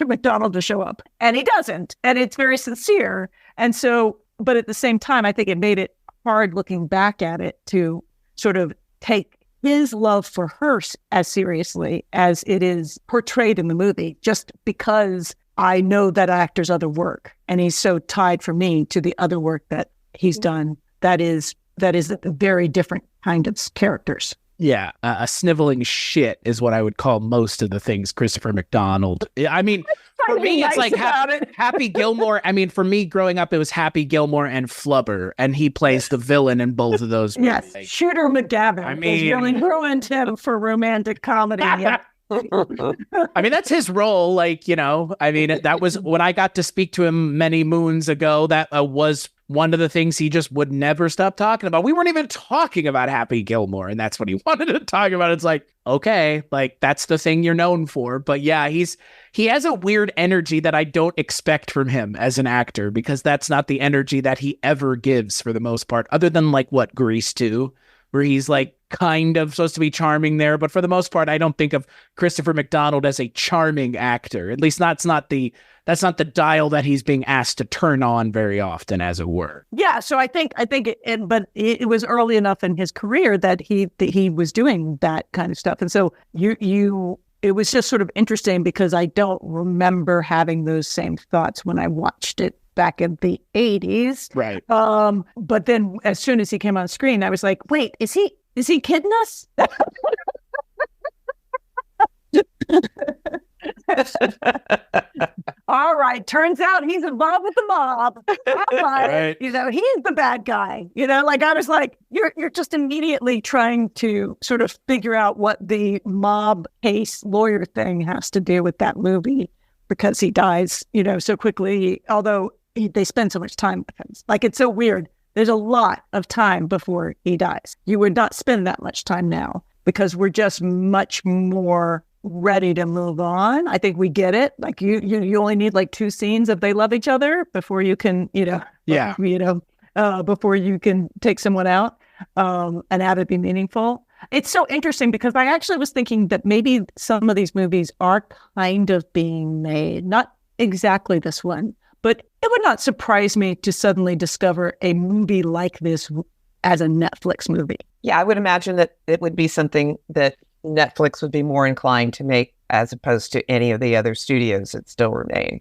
McDonald to show up, and he doesn't, and it's very sincere. And so, but at the same time, I think it made it hard looking back at it to sort of take his love for her as seriously as it is portrayed in the movie, just because I know that actor's other work, and he's so tied for me to the other work that he's done. That is a very different kind of characters. Yeah, a sniveling shit is what I would call most of the things Christopher McDonald. For me, it's like about it. Happy Gilmore. I mean, for me, growing up, it was Happy Gilmore and Flubber, and he plays the villain in both of those movies. Yes, Shooter McGavin. I mean, really ruined him for romantic comedy. Yeah. I mean, that's his role. Like, you know, I mean, that was when I got to speak to him many moons ago. That was one of the things he just would never stop talking about. We weren't even talking about Happy Gilmore, and that's what he wanted to talk about. It's like, okay, like that's the thing you're known for. But yeah, he has a weird energy that I don't expect from him as an actor, because that's not the energy that he ever gives for the most part, other than like what, Grease 2, where he's like kind of supposed to be charming there. But for the most part, I don't think of Christopher McDonald as a charming actor. At least that's not the dial that he's being asked to turn on very often, as it were. Yeah, so I think but it was early enough in his career that he was doing that kind of stuff, and so it was just sort of interesting because I don't remember having those same thoughts when I watched it back in the 80s. Right. But then as soon as he came on screen, I was like, wait, is he kidding us? All right. Turns out he's involved with the mob. Right. You know, he's the bad guy. You know, like I was like, you're just immediately trying to sort of figure out what the mob case lawyer thing has to do with that movie, because he dies, you know, so quickly, although they spend so much time with him. Like, it's so weird. There's a lot of time before he dies. You would not spend that much time now because we're just much more ready to move on. I think we get it. Like you only need like 2 scenes of they love each other before you can, before you can take someone out and have it be meaningful. It's so interesting because I actually was thinking that maybe some of these movies are kind of being made, not exactly this one, but it would not surprise me to suddenly discover a movie like this as a Netflix movie. Yeah, I would imagine that it would be something that Netflix would be more inclined to make as opposed to any of the other studios that still remain.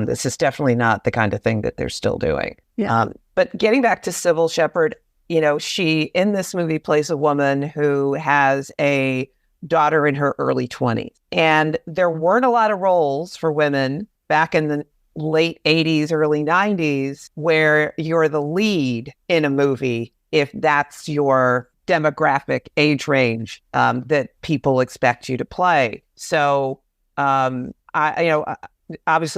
This is definitely not the kind of thing that they're still doing. Yeah. But getting back to Cybill Shepherd, you know, she in this movie plays a woman who has a daughter in her early 20s. And there weren't a lot of roles for women back in the late 80s, early 90s, where you're the lead in a movie if that's your demographic age range that people expect you to play. So obviously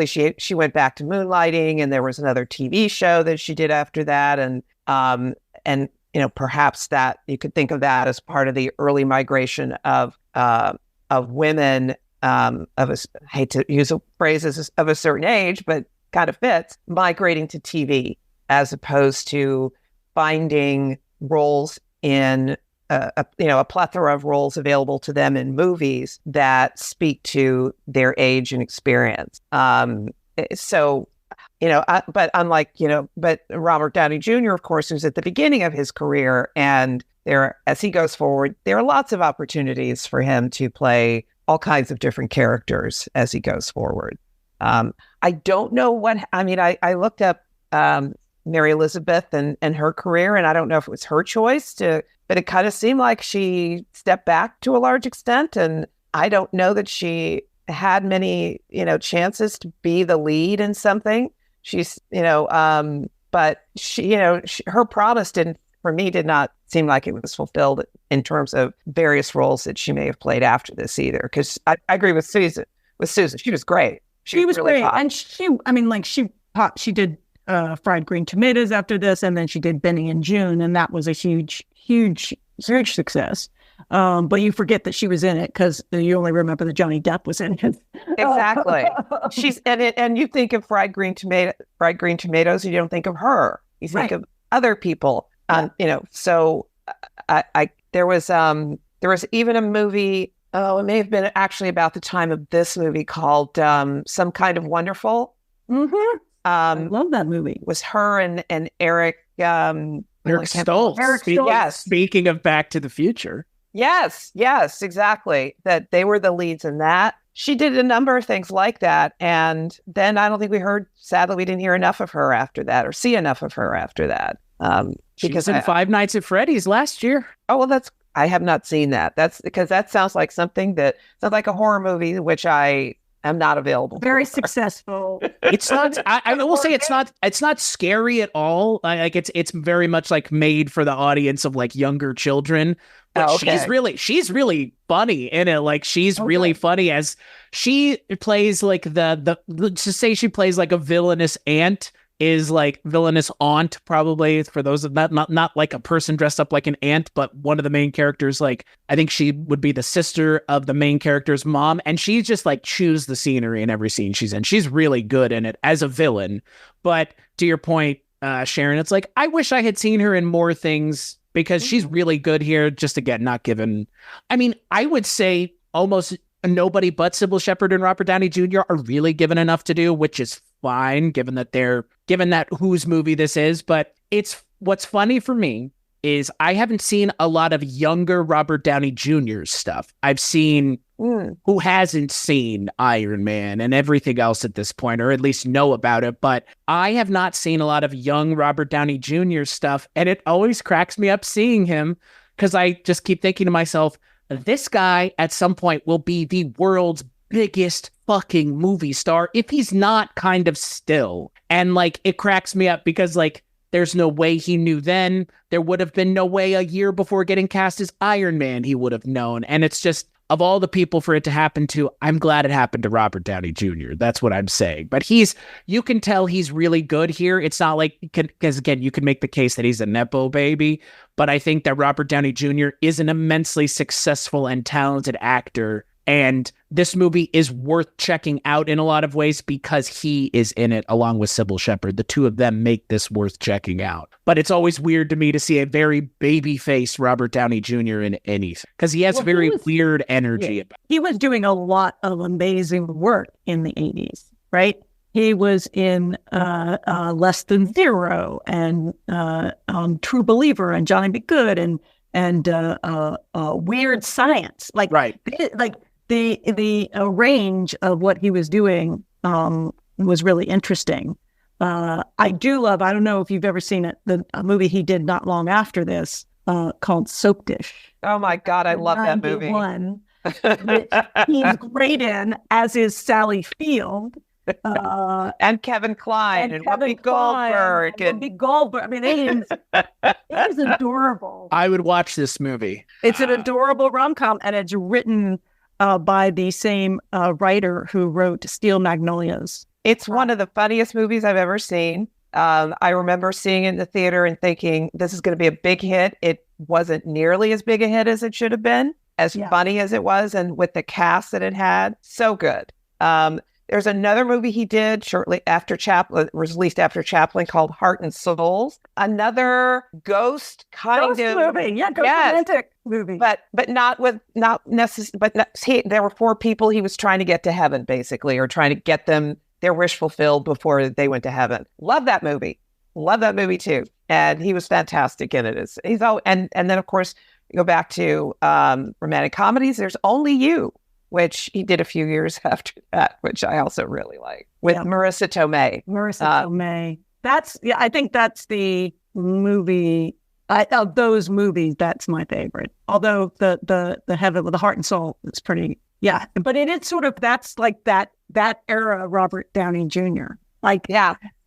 she went back to moonlighting, and there was another TV show that she did after that, and you know, perhaps that you could think of that as part of the early migration of women I hate to use a phrase of a certain age, but kind of fits, migrating to TV as opposed to finding roles in a plethora of roles available to them in movies that speak to their age and experience. But Robert Downey Jr., of course, who's at the beginning of his career, and as he goes forward, there are lots of opportunities for him to play all kinds of different characters as he goes forward. I don't know I looked up Mary Elizabeth and her career, and I don't know if it was her choice but it kind of seemed like she stepped back to a large extent, and I don't know that she had many, chances to be the lead in something. She's, but she, her promise did not seem like it was fulfilled in terms of various roles that she may have played after this either. Because I agree with Susan. She was great. She was really great, hot. and she did Fried Green Tomatoes after this, and then she did Benny and June, and that was a huge success. But you forget that she was in it because you only remember that Johnny Depp was in it. Exactly. She's and you think of Fried Green Tomatoes, you don't think of her. You think of other people. So there was even a movie. Oh, it may have been actually about the time of this movie called Some Kind of Wonderful. Mm-hmm. I love that movie. Was her and Eric Stoltz. Yes. Speaking of Back to the Future. Yes, exactly. That they were the leads in that. She did a number of things like that. And then I don't think sadly, we didn't hear enough of her after that or see enough of her after that. She was in Five Nights at Freddy's last year. Oh, well, I have not seen that. That's because that sounds like something that sounds like a horror movie, which I am not available. Very successful. It's not. I will say it's not. It's not scary at all. Like it's very much like made for the audience of like younger children. But she's really funny in it. Like she's really funny as she plays like the to say she plays like a villainous aunt is like villainous aunt, probably, for those of not like a person dressed up like an aunt, but one of the main characters, like I think she would be the sister of the main character's mom, and she just like chews the scenery in every scene she's in. She's really good in it as a villain. But to your point, Sharon, it's like I wish I had seen her in more things because she's really good here. Just again, not given. I mean, I would say almost nobody but Cybill Shepherd and Robert Downey Jr. are really given enough to do, which is fine given that whose movie this is. But it's what's funny for me is I haven't seen a lot of younger Robert Downey Jr.'s stuff. I've seen who hasn't seen Iron Man and everything else at this point, or at least know about it. But I have not seen a lot of young Robert Downey Jr. stuff. And it always cracks me up seeing him because I just keep thinking to myself, this guy at some point will be the world's biggest fucking movie star if he's not kind of still. And like, it cracks me up because like, there's no way he knew then. There would have been no way a year before getting cast as Iron Man he would have known. And it's just, of all the people for it to happen to, I'm glad it happened to Robert Downey Jr. That's what I'm saying. But you can tell he's really good here. It's not like, because again, you can make the case that he's a Nepo baby, but I think that Robert Downey Jr. is an immensely successful and talented actor. And this movie is worth checking out in a lot of ways because he is in it along with Cybill Shepherd. The two of them make this worth checking out. But it's always weird to me to see a very baby-faced Robert Downey Jr. in anything because he has weird energy. Yeah. He was doing a lot of amazing work in the 80s, right? He was in Less Than Zero and True Believer and Johnny Be Good and Weird Science. The range of what he was doing was really interesting. I don't know if you've ever seen it, a movie he did not long after this called Soap Dish. Oh my God, I love that movie. Which he's great in, as is Sally Field. And Kevin Kline and Whoopi Goldberg. Whoopi Goldberg. I mean, it is adorable. I would watch this movie. It's an adorable rom-com, and it's written by the same writer who wrote Steel Magnolias. It's one of the funniest movies I've ever seen. I remember seeing it in the theater and thinking, this is going to be a big hit. It wasn't nearly as big a hit as it should have been, as funny as it was, and with the cast that it had. So good. There's another movie he did shortly after Chaplin, was released after Chaplin, called Heart and Souls. Another ghost movie. Yeah, romantic movie. But there were 4 people he was trying to get to heaven, basically, or trying to get them their wish fulfilled before they went to heaven. Love that movie. Love that movie too. And he was fantastic in it. And then of course you go back to romantic comedies. There's Only You, which he did a few years after that, which I also really like, with Marissa Tomei. Tomei. I think that's the movie of those movies. That's my favorite. Although the Heaven with the Heart and Soul is pretty, but it is sort of, that's like that era Robert Downey Jr.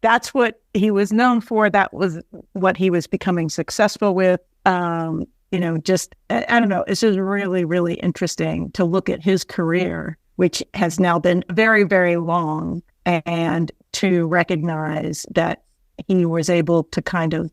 That's what he was known for. That was what he was becoming successful with. Just, I don't know, it's just really, really interesting to look at his career, which has now been very, very long, and to recognize that he was able to kind of,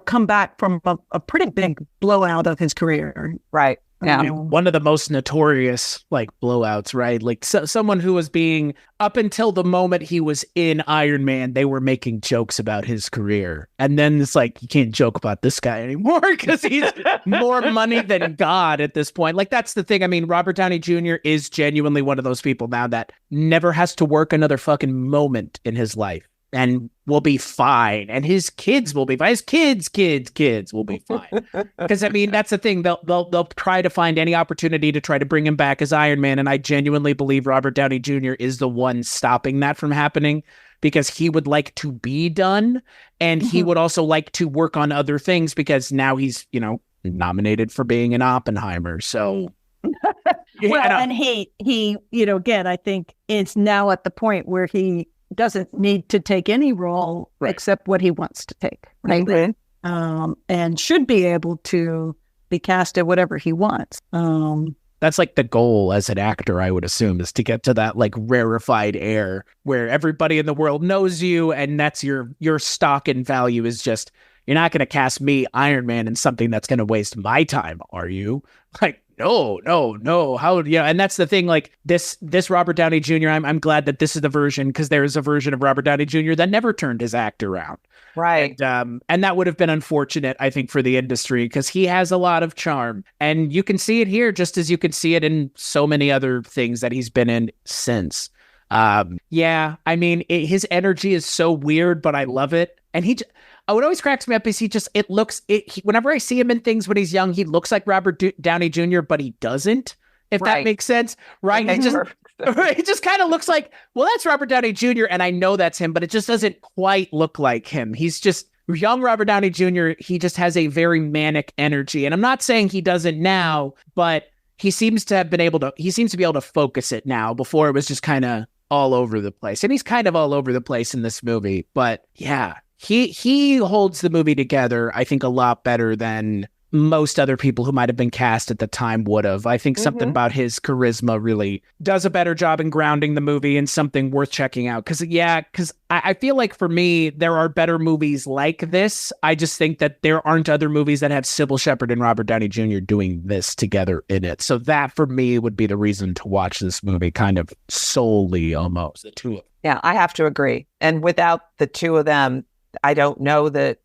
come back from a pretty big blowout of his career. Right. Yeah. One of the most notorious blowouts, right? Like someone who was being, up until the moment he was in Iron Man, they were making jokes about his career. And then it's like, you can't joke about this guy anymore because he's more money than God at this point. Like, that's the thing. I mean, Robert Downey Jr. is genuinely one of those people now that never has to work another fucking moment in his life and will be fine. And his kids will be fine. His kids will be fine. Because, I mean, that's the thing. They'll try to find any opportunity to try to bring him back as Iron Man. And I genuinely believe Robert Downey Jr. is the one stopping that from happening, because he would like to be done. And he would also like to work on other things because now he's, nominated for being an Oppenheimer. So Well, and he, again, I think is now at the point where he doesn't need to take any role except what he wants to take, right? Mm-hmm. And should be able to be cast at whatever he wants. That's like the goal as an actor, I would assume, is to get to that like rarefied air where everybody in the world knows you, and that's your stock and value is just, you're not going to cast me, Iron Man, in something that's going to waste my time, are you? Like, no. How, and that's the thing, like this Robert Downey Jr., I'm glad that this is the version, because there is a version of Robert Downey Jr. that never turned his act around. Right. And that would have been unfortunate, I think, for the industry, because he has a lot of charm. And you can see it here just as you can see it in so many other things that he's been in since. I mean, his energy is so weird, but I love it. And what always cracks me up is whenever I see him in things when he's young, he looks like Robert Downey Jr., but he doesn't, if that makes sense, right? He just kind of looks like, well, that's Robert Downey Jr., and I know that's him, but it just doesn't quite look like him. He's just young Robert Downey Jr., he just has a very manic energy. And I'm not saying he doesn't now, but he seems to be able to focus it now. Before it was just kind of all over the place. And he's kind of all over the place in this movie. But yeah, he holds the movie together, I think, a lot better than most other people who might have been cast at the time would have. I think something about his charisma really does a better job in grounding the movie and something worth checking out. Because I feel like for me, there are better movies like this. I just think that there aren't other movies that have Cybill Shepherd and Robert Downey Jr. doing this together in it. So that for me would be the reason to watch this movie, kind of solely almost, the two of them. Yeah, I have to agree. And without the two of them, I don't know that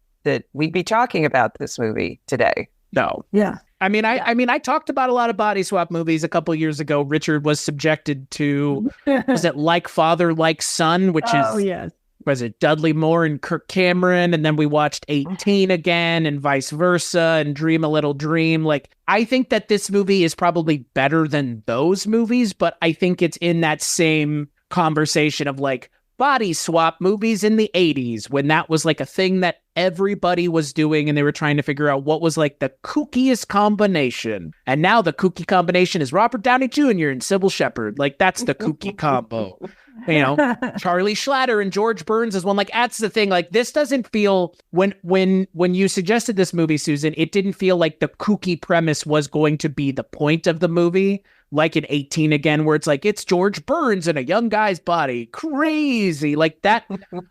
we'd be talking about this movie today. No. Yeah. I mean, I talked about a lot of body swap movies a couple years ago. Richard was subjected to, was it Like Father, Like Son, which was it Dudley Moore and Kirk Cameron? And then we watched 18 again and vice versa and Dream a Little Dream. Like, I think that this movie is probably better than those movies, but I think it's in that same conversation of like, body swap movies in the 80s when that was like a thing that everybody was doing and they were trying to figure out what was like the kookiest combination. And now the kooky combination is Robert Downey Jr. and Cybill Shepherd. Like, that's the kooky combo. Charlie Schlatter and George Burns is one. Like, that's the thing. Like, this doesn't feel, when you suggested this movie, Susan, it didn't feel like the kooky premise was going to be the point of the movie. Like in 18 again, where it's like, it's George Burns in a young guy's body. Crazy. Like that.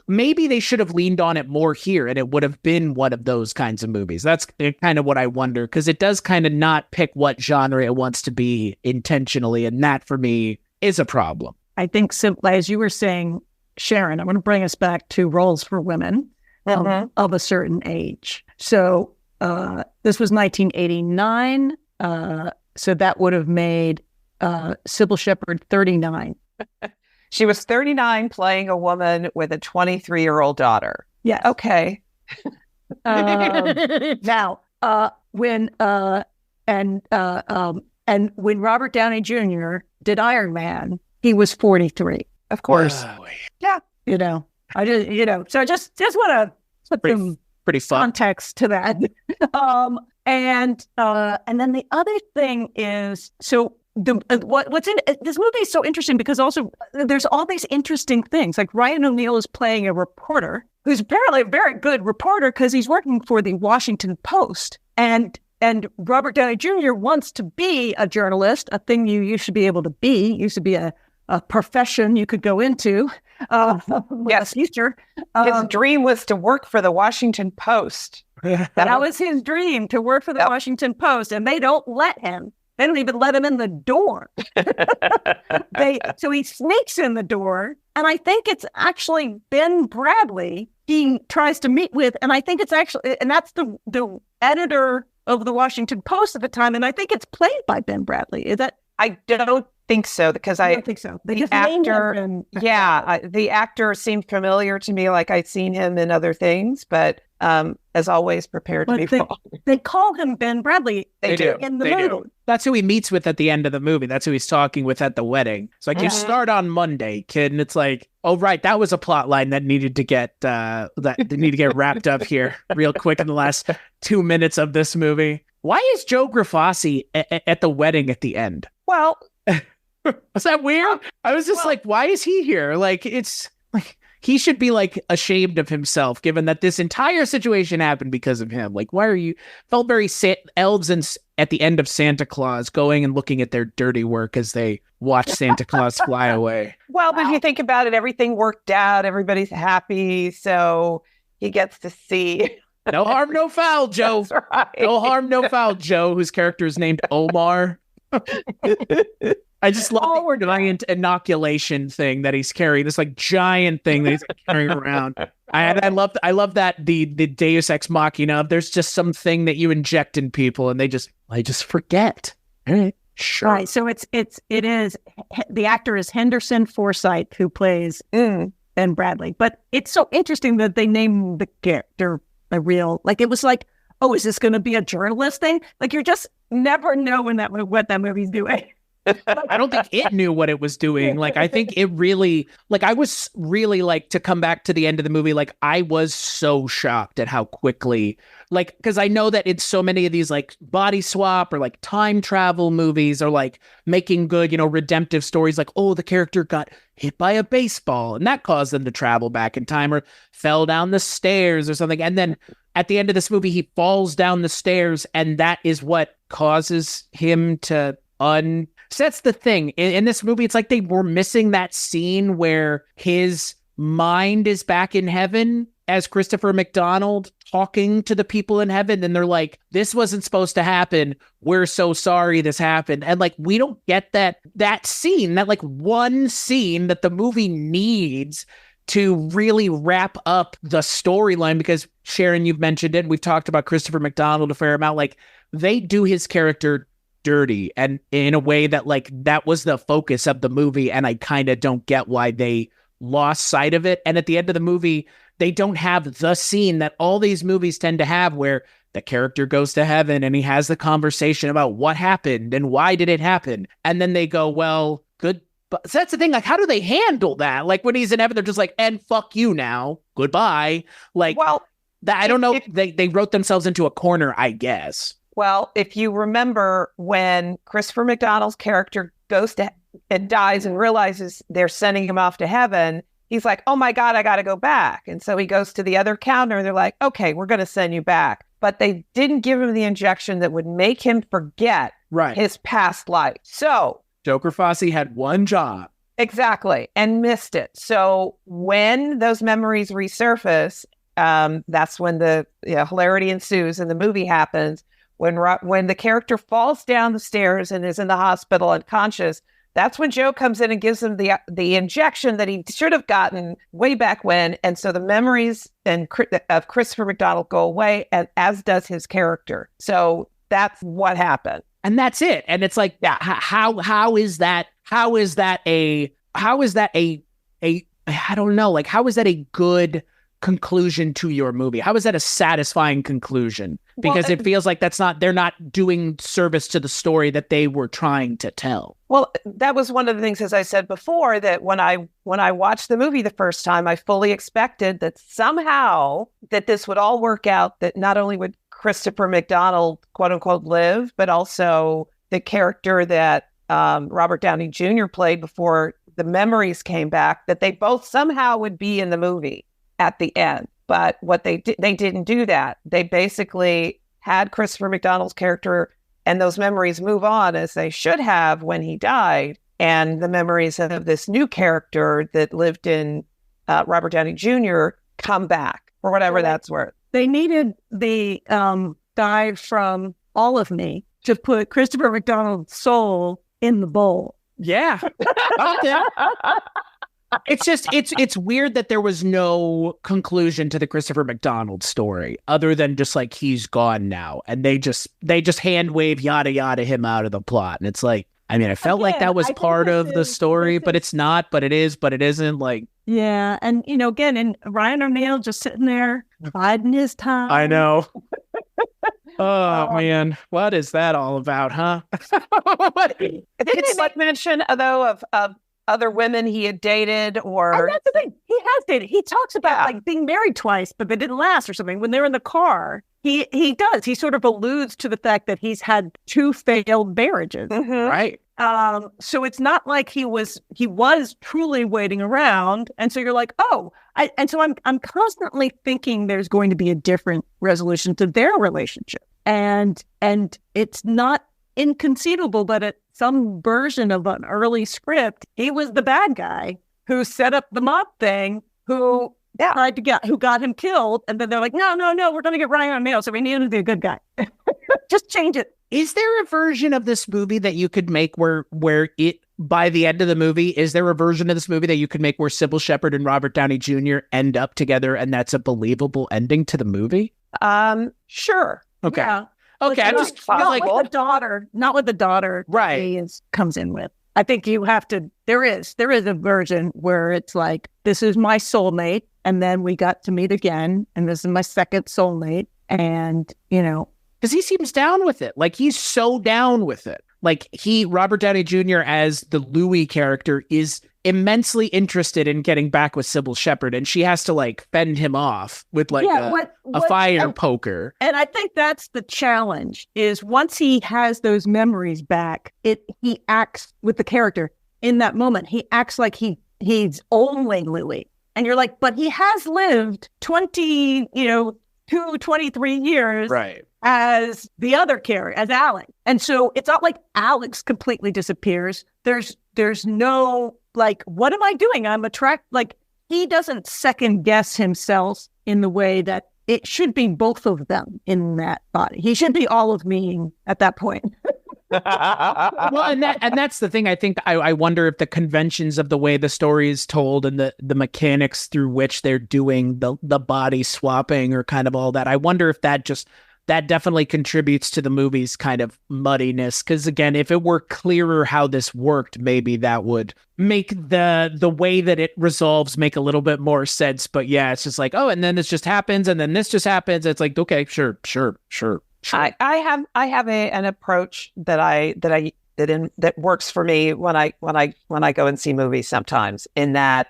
Maybe they should have leaned on it more here and it would have been one of those kinds of movies. That's kind of what I wonder, because it does kind of not pick what genre it wants to be intentionally. And that for me is a problem. I think simply, as you were saying, Sharon, I'm going to bring us back to roles for women of a certain age. So this was 1989. So that would have made Cybill Shepherd 39. She was 39 playing a woman with a 23-year-old daughter. Yeah. Okay. Now, when Robert Downey Jr. did Iron Man, he was 43. Of course. Yeah. I just, so just want to put some pretty fun context to that. And then the other thing is, so what's in this movie is so interesting because also there's all these interesting things. Like Ryan O'Neal is playing a reporter who's apparently a very good reporter because he's working for the Washington Post, and Robert Downey Jr. wants to be a journalist, a thing you used to be able to be. Used to be a profession you could go into. Yes, future. His dream was to work for the Washington Post. That was his dream, to work for the Washington Post, and they don't let him. They don't even let him in the door. So he sneaks in the door, and I think it's actually Ben Bradley he tries to meet with, and I think it's actually, and that's the editor of the Washington Post at the time, and I think it's played by Ben Bradley. Is that? I don't think so, because I don't think so. The actor seemed familiar to me, like I'd seen him in other things, but as always, prepared to be wrong. They call him Ben Bradley. They do in the movie. Do. That's who he meets with at the end of the movie. That's who he's talking with at the wedding. It's like, you start on Monday, kid, and it's like, oh right, that was a plot line that needed to get wrapped up here real quick in the last 2 minutes of this movie. Why is Joe Grafasi at the wedding at the end? Well, Was that weird? I was just like, why is he here? Like, it's like he should be like ashamed of himself, given that this entire situation happened because of him. Like, why are you? Felt very elves and at the end of Santa Claus going and looking at their dirty work as they watch Santa Claus fly away. Well, but if you think about it, everything worked out. Everybody's happy, so he gets to see. No harm, no foul, Joe. That's right. No harm, no foul, Joe, whose character is named Omar. I just love the giant inoculation thing that he's carrying. This like giant thing that he's carrying around. I love that the Deus Ex Machina. There's just something that you inject in people, and they just forget. All right, sure. Right. So it is the actor is Henderson Forsyth who plays Ben Bradley. But it's so interesting that they named the character a real, like, it was like, oh, is this going to be a journalist thing? Like, you just never know what that movie's doing. I don't think it knew what it was doing. Like, I think it really, like, I was really, like, to come back to the end of the movie, like, I was so shocked at how quickly, like, because I know that in so many of these, like, body swap or, like, time travel movies or, like, making good, redemptive stories, like, oh, the character got hit by a baseball and that caused them to travel back in time or fell down the stairs or something. And then at the end of this movie, he falls down the stairs and that is what causes him to So that's the thing. In this movie, it's like they were missing that scene where his mind is back in heaven as Christopher McDonald talking to the people in heaven. And they're like, this wasn't supposed to happen. We're so sorry this happened. And like, we don't get that scene, that like one scene that the movie needs to really wrap up the storyline. Because Sharon, you've mentioned it. We've talked about Christopher McDonald a fair amount. Like, they do his character dirty and in a way that like that was the focus of the movie, and I kind of don't get why they lost sight of it. And at the end of the movie, they don't have the scene that all these movies tend to have where the character goes to heaven and he has the conversation about what happened and why did it happen, and then they go, well, good. But so that's the thing, like, how do they handle that? Like, when he's in heaven, they're just like, and fuck you now, goodbye. Like, well, that I don't know. They wrote themselves into a corner, I guess. Well, if you remember when Christopher McDonald's character goes to and dies and realizes they're sending him off to heaven, he's like, oh my God, I got to go back. And so he goes to the other counter and they're like, okay, we're going to send you back. But they didn't give him the injection that would make him forget his past life. So Joker Fosse had one job. Exactly. And missed it. So when those memories resurface, that's when the hilarity ensues and the movie happens. When the character falls down the stairs and is in the hospital unconscious, that's when Joe comes in and gives him the injection that he should have gotten way back when. And so the memories of Christopher McDonald go away, and as does his character. So that's what happened. And that's it. And it's like, yeah, how is that a I don't know, like, how is that a good conclusion to your movie? How is that a satisfying conclusion? Because it feels like they're not doing service to the story that they were trying to tell. Well, that was one of the things, as I said before, that when I watched the movie the first time, I fully expected that somehow that this would all work out, that not only would Christopher McDonald, quote unquote, live, but also the character that Robert Downey Jr. played before the memories came back, that they both somehow would be in the movie at the end. But what they didn't do that. They basically had Christopher McDonald's character and those memories move on as they should have when he died, and the memories of this new character that lived in Robert Downey Jr. come back, for whatever that's worth. They needed the guy from All of Me to put Christopher McDonald's soul in the bowl. Yeah. Okay. It's weird that there was no conclusion to the Christopher McDonald story other than just like, he's gone now. And they just hand wave yada yada him out of the plot. And it's like, I mean, I felt like that was part of the story, but it's not, but it is, but it isn't. Like, yeah. And, again, and Ryan O'Neal just sitting there biding his time. I know. Oh, man. What is that all about, huh? Didn't they mention, though, of other women he had dated, or... And that's the thing. He has dated. He talks about like being married twice, but they didn't last or something. When they're in the car, he does. He sort of alludes to the fact that he's had 2 failed marriages. Mm-hmm. Right. So it's not like he was truly waiting around. And so you're like, I'm constantly thinking there's going to be a different resolution to their relationship. And it's not inconceivable, but at some version of an early script, he was the bad guy who set up the mob thing, who got him killed. And then they're like, no, we're going to get Ryan O'Neal, so we need him to be a good guy. Just change it. Is there a version of this movie that you could make where it, by the end of the movie, is there a version of this movie that you could make where Cybill Shepherd and Robert Downey Jr. end up together and that's a believable ending to the movie? Sure. Okay. Yeah. Okay. I'm just not with the daughter. Right. He comes in with. I think you have to. There is a version where it's like, this is my soulmate, and then we got to meet again, and this is my second soulmate, and because he seems down with it. Like, he's so down with it. Like, Robert Downey Jr. as the Louis character is immensely interested in getting back with Cybill Shepherd, and she has to like fend him off with like a fire poker. And I think that's the challenge, is once he has those memories back, he acts with the character in that moment. He acts like he's only Louis. And you're like, but he has lived 23 years. Right. As the other character, as Alex. And so it's not like Alex completely disappears. There's no, like, what am I doing? He doesn't second guess himself in the way that it should be both of them in that body. He should be all of me at that point. Well, and that's the thing. I think I wonder if the conventions of the way the story is told and the mechanics through which they're doing the body swapping or kind of all that, I wonder if that definitely contributes to the movie's kind of muddiness. Because again, if it were clearer how this worked, maybe that would make the way that it resolves make a little bit more sense. But yeah, it's just like, oh, and then this just happens, and then this just happens. It's like, okay, sure. I have an approach that works for me when I go and see movies sometimes, in that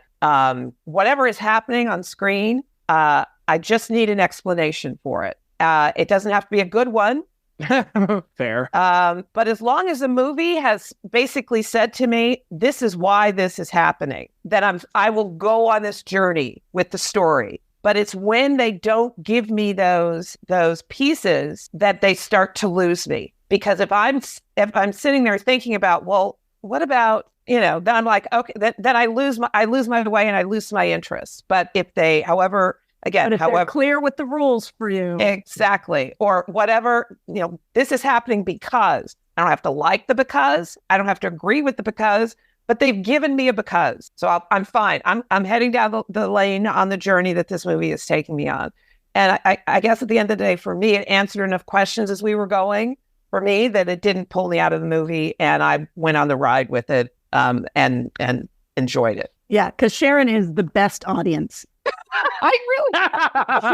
whatever is happening on screen, I just need an explanation for it. It doesn't have to be a good one. Fair. But as long as the movie has basically said to me, this is why this is happening, then I will go on this journey with the story. But it's when they don't give me those pieces that they start to lose me. Because if I'm sitting there thinking about, well, what about, then I'm like, okay, then I lose my way and I lose my interest. But if they, however, they're clear with the rules for you. Exactly. Or whatever, this is happening because I don't have to like the because, I don't have to agree with the because, but they've given me a because. So I'm fine. I'm heading down the lane on the journey that this movie is taking me on. And I guess at the end of the day, for me, it answered enough questions as we were going for me that it didn't pull me out of the movie, and I went on the ride with it and enjoyed it. Yeah, because Sharon is the best audience. She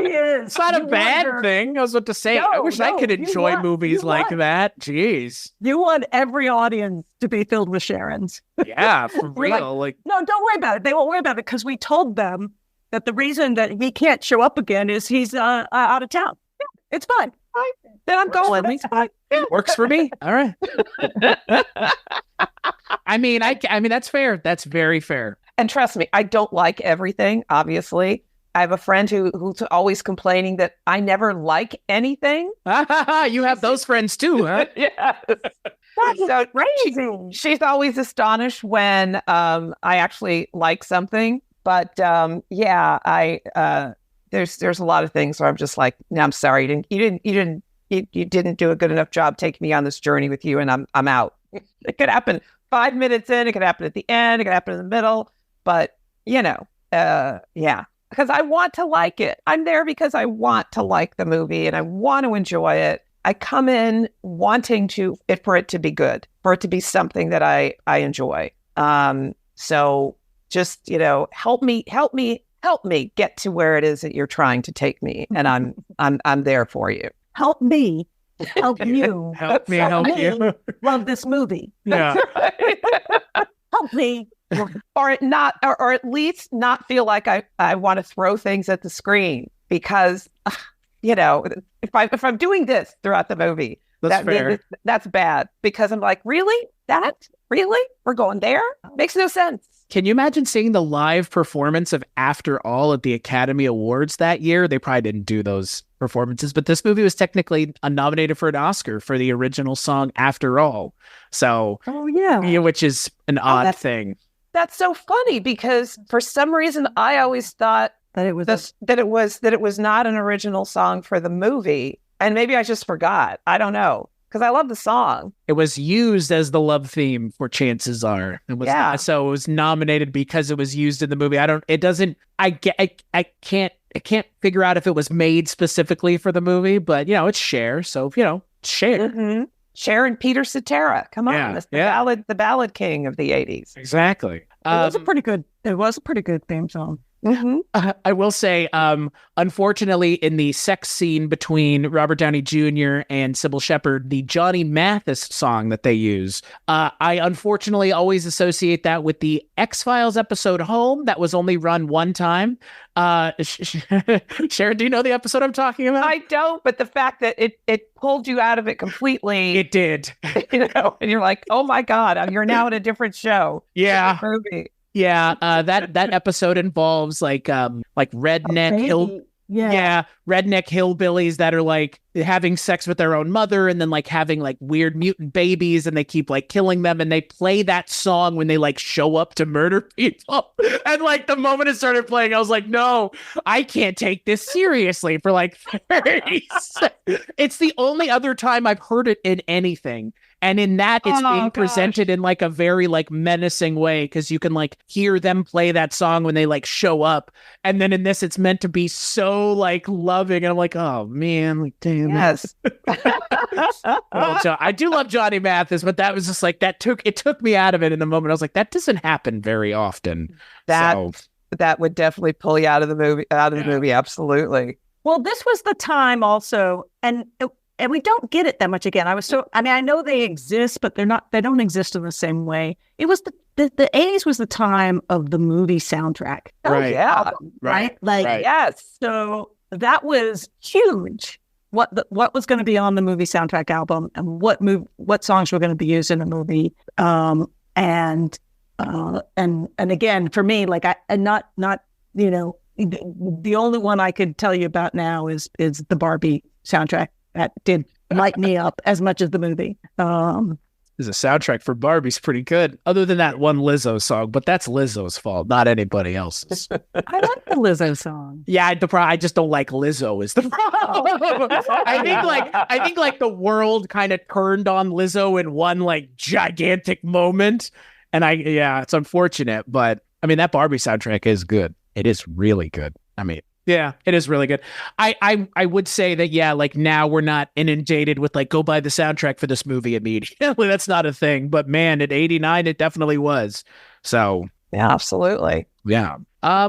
is. It's not a bad thing. I was about to say, I wish I could enjoy movies like that. Jeez. You want every audience to be filled with Sharons. Yeah, for real. No, don't worry about it. They won't worry about it because we told them that the reason that he can't show up again is he's out of town. Yeah, it's fine. Then I'm going. It's fine. Works for me. All right. I mean, that's fair. That's very fair. And trust me, I don't like everything, obviously. I have a friend who's always complaining that I never like anything. You have those friends too, huh? Yes. That's so crazy. She's always astonished when I actually like something. But there's a lot of things where I'm just like, no, I'm sorry, you didn't do a good enough job taking me on this journey with you, and I'm out. It could happen 5 minutes in, it could happen at the end, it could happen in the middle, but because I want to like it. I'm there because I want to like the movie and I want to enjoy it. I come in wanting for it to be good, for it to be something that I enjoy. So just, help me get to where it is that you're trying to take me. And I'm there for you. Help me. Help you. Help me help you. Love this movie. Yeah. Help me. Or at least not feel like I want to throw things at the screen, because if I'm doing this throughout the movie, that's fair. That's bad, because I'm like, really? That Really? We're going there? Makes no sense. Can you imagine seeing the live performance of After All at the Academy Awards that year? They probably didn't do those performances, but this movie was technically nominated for an Oscar for the original song After All. So, which is an odd thing. That's so funny because for some reason I always thought that it was not an original song for the movie, and maybe I just forgot. I don't know. Because I love the song. It was used as the love theme for Chances Are. It was so it was nominated because it was used in the movie. I can't figure out if it was made specifically for the movie, but it's Cher, so Cher. Mm-hmm. Sharon Peter Cetera. Come on, the ballad king of the 80s. Exactly. It was a pretty good theme song. Mm-hmm. I will say, unfortunately, in the sex scene between Robert Downey Jr. and Cybill Shepherd, the Johnny Mathis song that they use, I unfortunately always associate that with the X-Files episode Home that was only run one time. Sharon, do you know the episode I'm talking about? I don't, but the fact that it pulled you out of it completely. It did. And you're like, oh my God, you're now in a different show. Yeah. Movie. Yeah, that episode involves like redneck redneck hillbillies that are like having sex with their own mother and then like having like weird mutant babies, and they keep like killing them, and they play that song when they like show up to murder people. And like the moment it started playing, I was like, no, I can't take this seriously for like 30 seconds. It's the only other time I've heard it in anything. And in that, it's being presented in like a very like menacing way, because you can like hear them play that song when they like show up. And then in this, it's meant to be so like loving. And I'm like, oh man, like damn. Yes. Well, I do love Johnny Mathis, but that was just like it took me out of it in the moment. I was like, that doesn't happen very often. That would definitely pull you out of the movie. Absolutely. Well, this was the time also, and we don't get it that much again. I know they exist, but they don't exist in the same way. It was the 80s was the time of the movie soundtrack. Right. Album, right? Yes. So that was huge. What was going to be on the movie soundtrack album, and what songs were going to be used in the movie. And again, for me, like the only one I could tell you about now is the Barbie soundtrack. That did light me up as much as the movie. The soundtrack for Barbie's pretty good, other than that one Lizzo song, but that's Lizzo's fault, not anybody else's. I like the Lizzo song. Yeah, I just don't like Lizzo is the problem. I think like the world kind of turned on Lizzo in one like gigantic moment, and it's unfortunate, but I mean that Barbie soundtrack is good. It is really good. I mean, yeah, it is really good. I would say that, like now we're not inundated with like, go buy the soundtrack for this movie immediately. That's not a thing. But man, at 89, it definitely was. So. Yeah, absolutely. Yeah.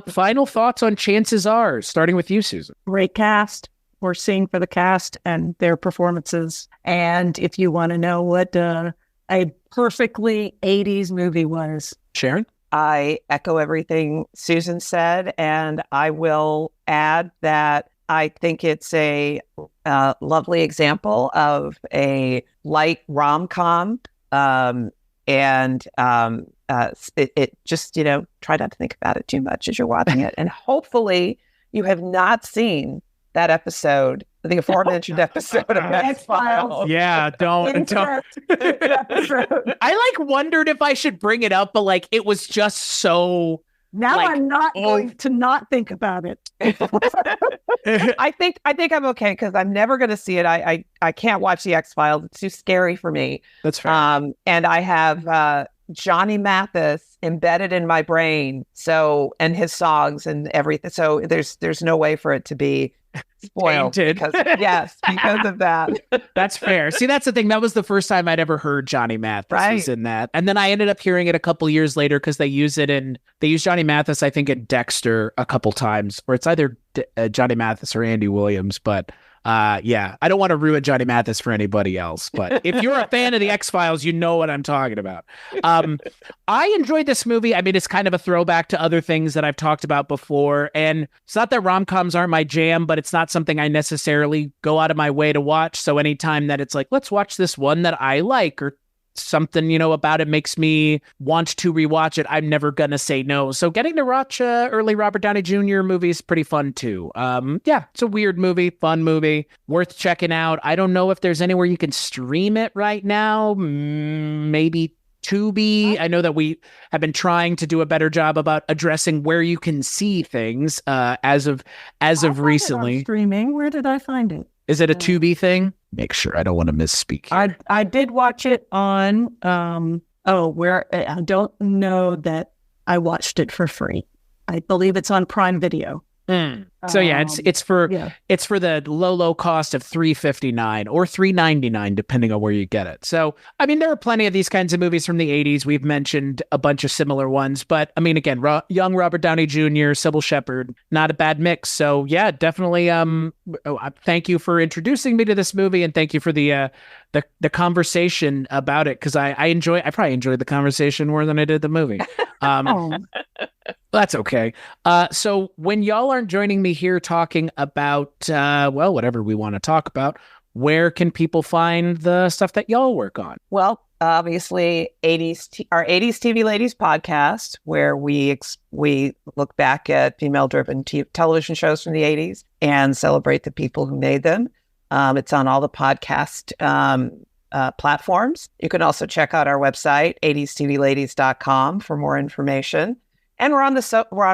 Final thoughts on Chances Are, starting with you, Susan. Great cast. We're seeing for the cast and their performances. And if you want to know what a perfectly 80s movie was. Sharon? I echo everything Susan said, and I will add that I think it's a lovely example of a light rom-com, and it just, try not to think about it too much as you're watching it. And hopefully you have not seen that episode, the aforementioned episode of X-Files. Yeah, don't. I wondered if I should bring it up, but like it was just so. Now I'm not going to not think about it. I think I'm okay because I'm never going to see it. I can't watch the X-Files. It's too scary for me. That's fair. And I have Johnny Mathis embedded in my brain. So, and his songs and everything. So there's no way for it to be spoiled because of that. That's fair. See, that's the thing. That was the first time I'd ever heard Johnny Mathis was in that. And then I ended up hearing it a couple years later because they use Johnny Mathis, I think, in Dexter a couple times, or it's either Johnny Mathis or Andy Williams. But I don't want to ruin Johnny Mathis for anybody else. But if you're a fan of the X-Files, you know what I'm talking about. I enjoyed this movie. I mean, it's kind of a throwback to other things that I've talked about before. And it's not that rom-coms aren't my jam, but it's not something I necessarily go out of my way to watch. So anytime that it's like, let's watch this one that I like or something, about it makes me want to rewatch it, I'm never gonna say no. So getting to watch early Robert Downey Jr. movie is pretty fun too. It's a weird movie, fun movie, worth checking out. I don't know if there's anywhere you can stream it right now. Maybe Tubi. I know that we have been trying to do a better job about addressing where you can see things as of recently. Streaming. Where did I find it? Is it a Tubi thing? Make sure I don't want to misspeak here. I did watch it on where I don't know that I watched it for free. I believe it's on Prime Video. So it's for the low cost of $3.59 or $3.99 depending on where you get it. So I mean, there are plenty of these kinds of movies from the 80s. We've mentioned a bunch of similar ones, but I mean, again, young Robert Downey Jr., Cybill Shepherd, not a bad mix. So yeah, definitely. Thank you for introducing me to this movie, and thank you for the conversation about it, because I probably enjoyed the conversation more than I did the movie. That's okay. So when y'all aren't joining me here talking about, whatever we want to talk about, where can people find the stuff that y'all work on? Well, obviously, our 80s TV Ladies podcast, where we look back at female-driven television shows from the 80s and celebrate the people who made them. It's on all the podcast platforms. You can also check out our website, 80stvladies.com, for more information. And we're on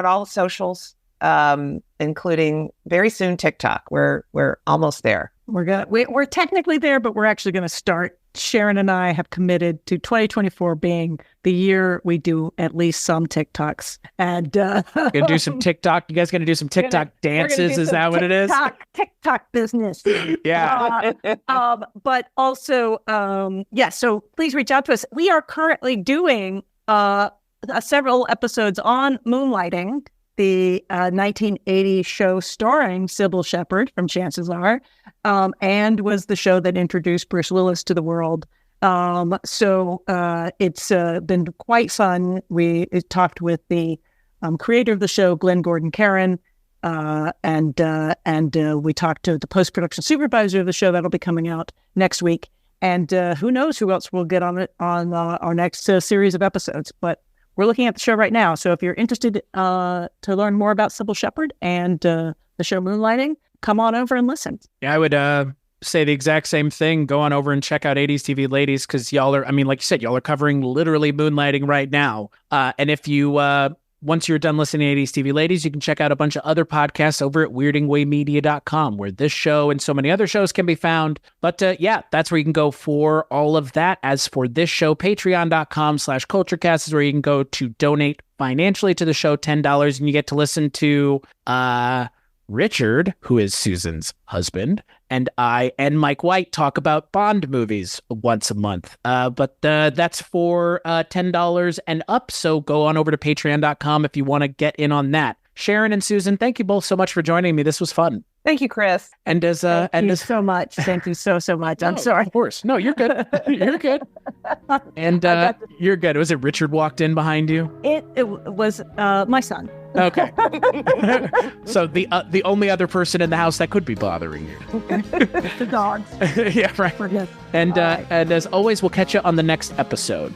all the socials, including very soon TikTok. We're almost there. We're technically there, but we're actually going to start. Sharon and I have committed to 2024 being the year we do at least some TikToks. And gonna do some TikTok. You guys gonna do some TikTok dances? Is that what it is? TikTok business. Yeah. But also, so please reach out to us. We are currently doing several episodes on Moonlighting, the 1980 show starring Cybill Shepherd from Chances Are, and was the show that introduced Bruce Willis to the world. So it's been quite fun. We talked with the creator of the show, Glenn Gordon Caron, and we talked to the post-production supervisor of the show. That'll be coming out next week. And who knows who else we'll get on it on our next series of episodes. But we're looking at the show right now. So if you're interested to learn more about Cybill Shepherd and the show Moonlighting, come on over and listen. Yeah, I would say the exact same thing. Go on over and check out 80s TV Ladies, because y'all are, like you said, y'all are covering literally Moonlighting right now. And if you, once you're done listening to 80s TV Ladies, you can check out a bunch of other podcasts over at weirdingwaymedia.com, where this show and so many other shows can be found. But that's where you can go for all of that. As for this show, patreon.com/Kulturecast is where you can go to donate financially to the show, $10, and you get to listen to Richard, who is Susan's husband, and I and Mike White talk about Bond movies once a month. But that's for $10 and up. So go on over to patreon.com if you want to get in on that. Sharon and Susan, thank you both so much for joining me. This was fun. Thank you, Chris. And thank you so much. Thank you so much. I'm sorry. Of course. No, you're good. You're good. And you're good. Was it Richard walked in behind you? It was my son. Okay. So the only other person in the house that could be bothering you. The dogs. Yeah, right. And as always, we'll catch you on the next episode.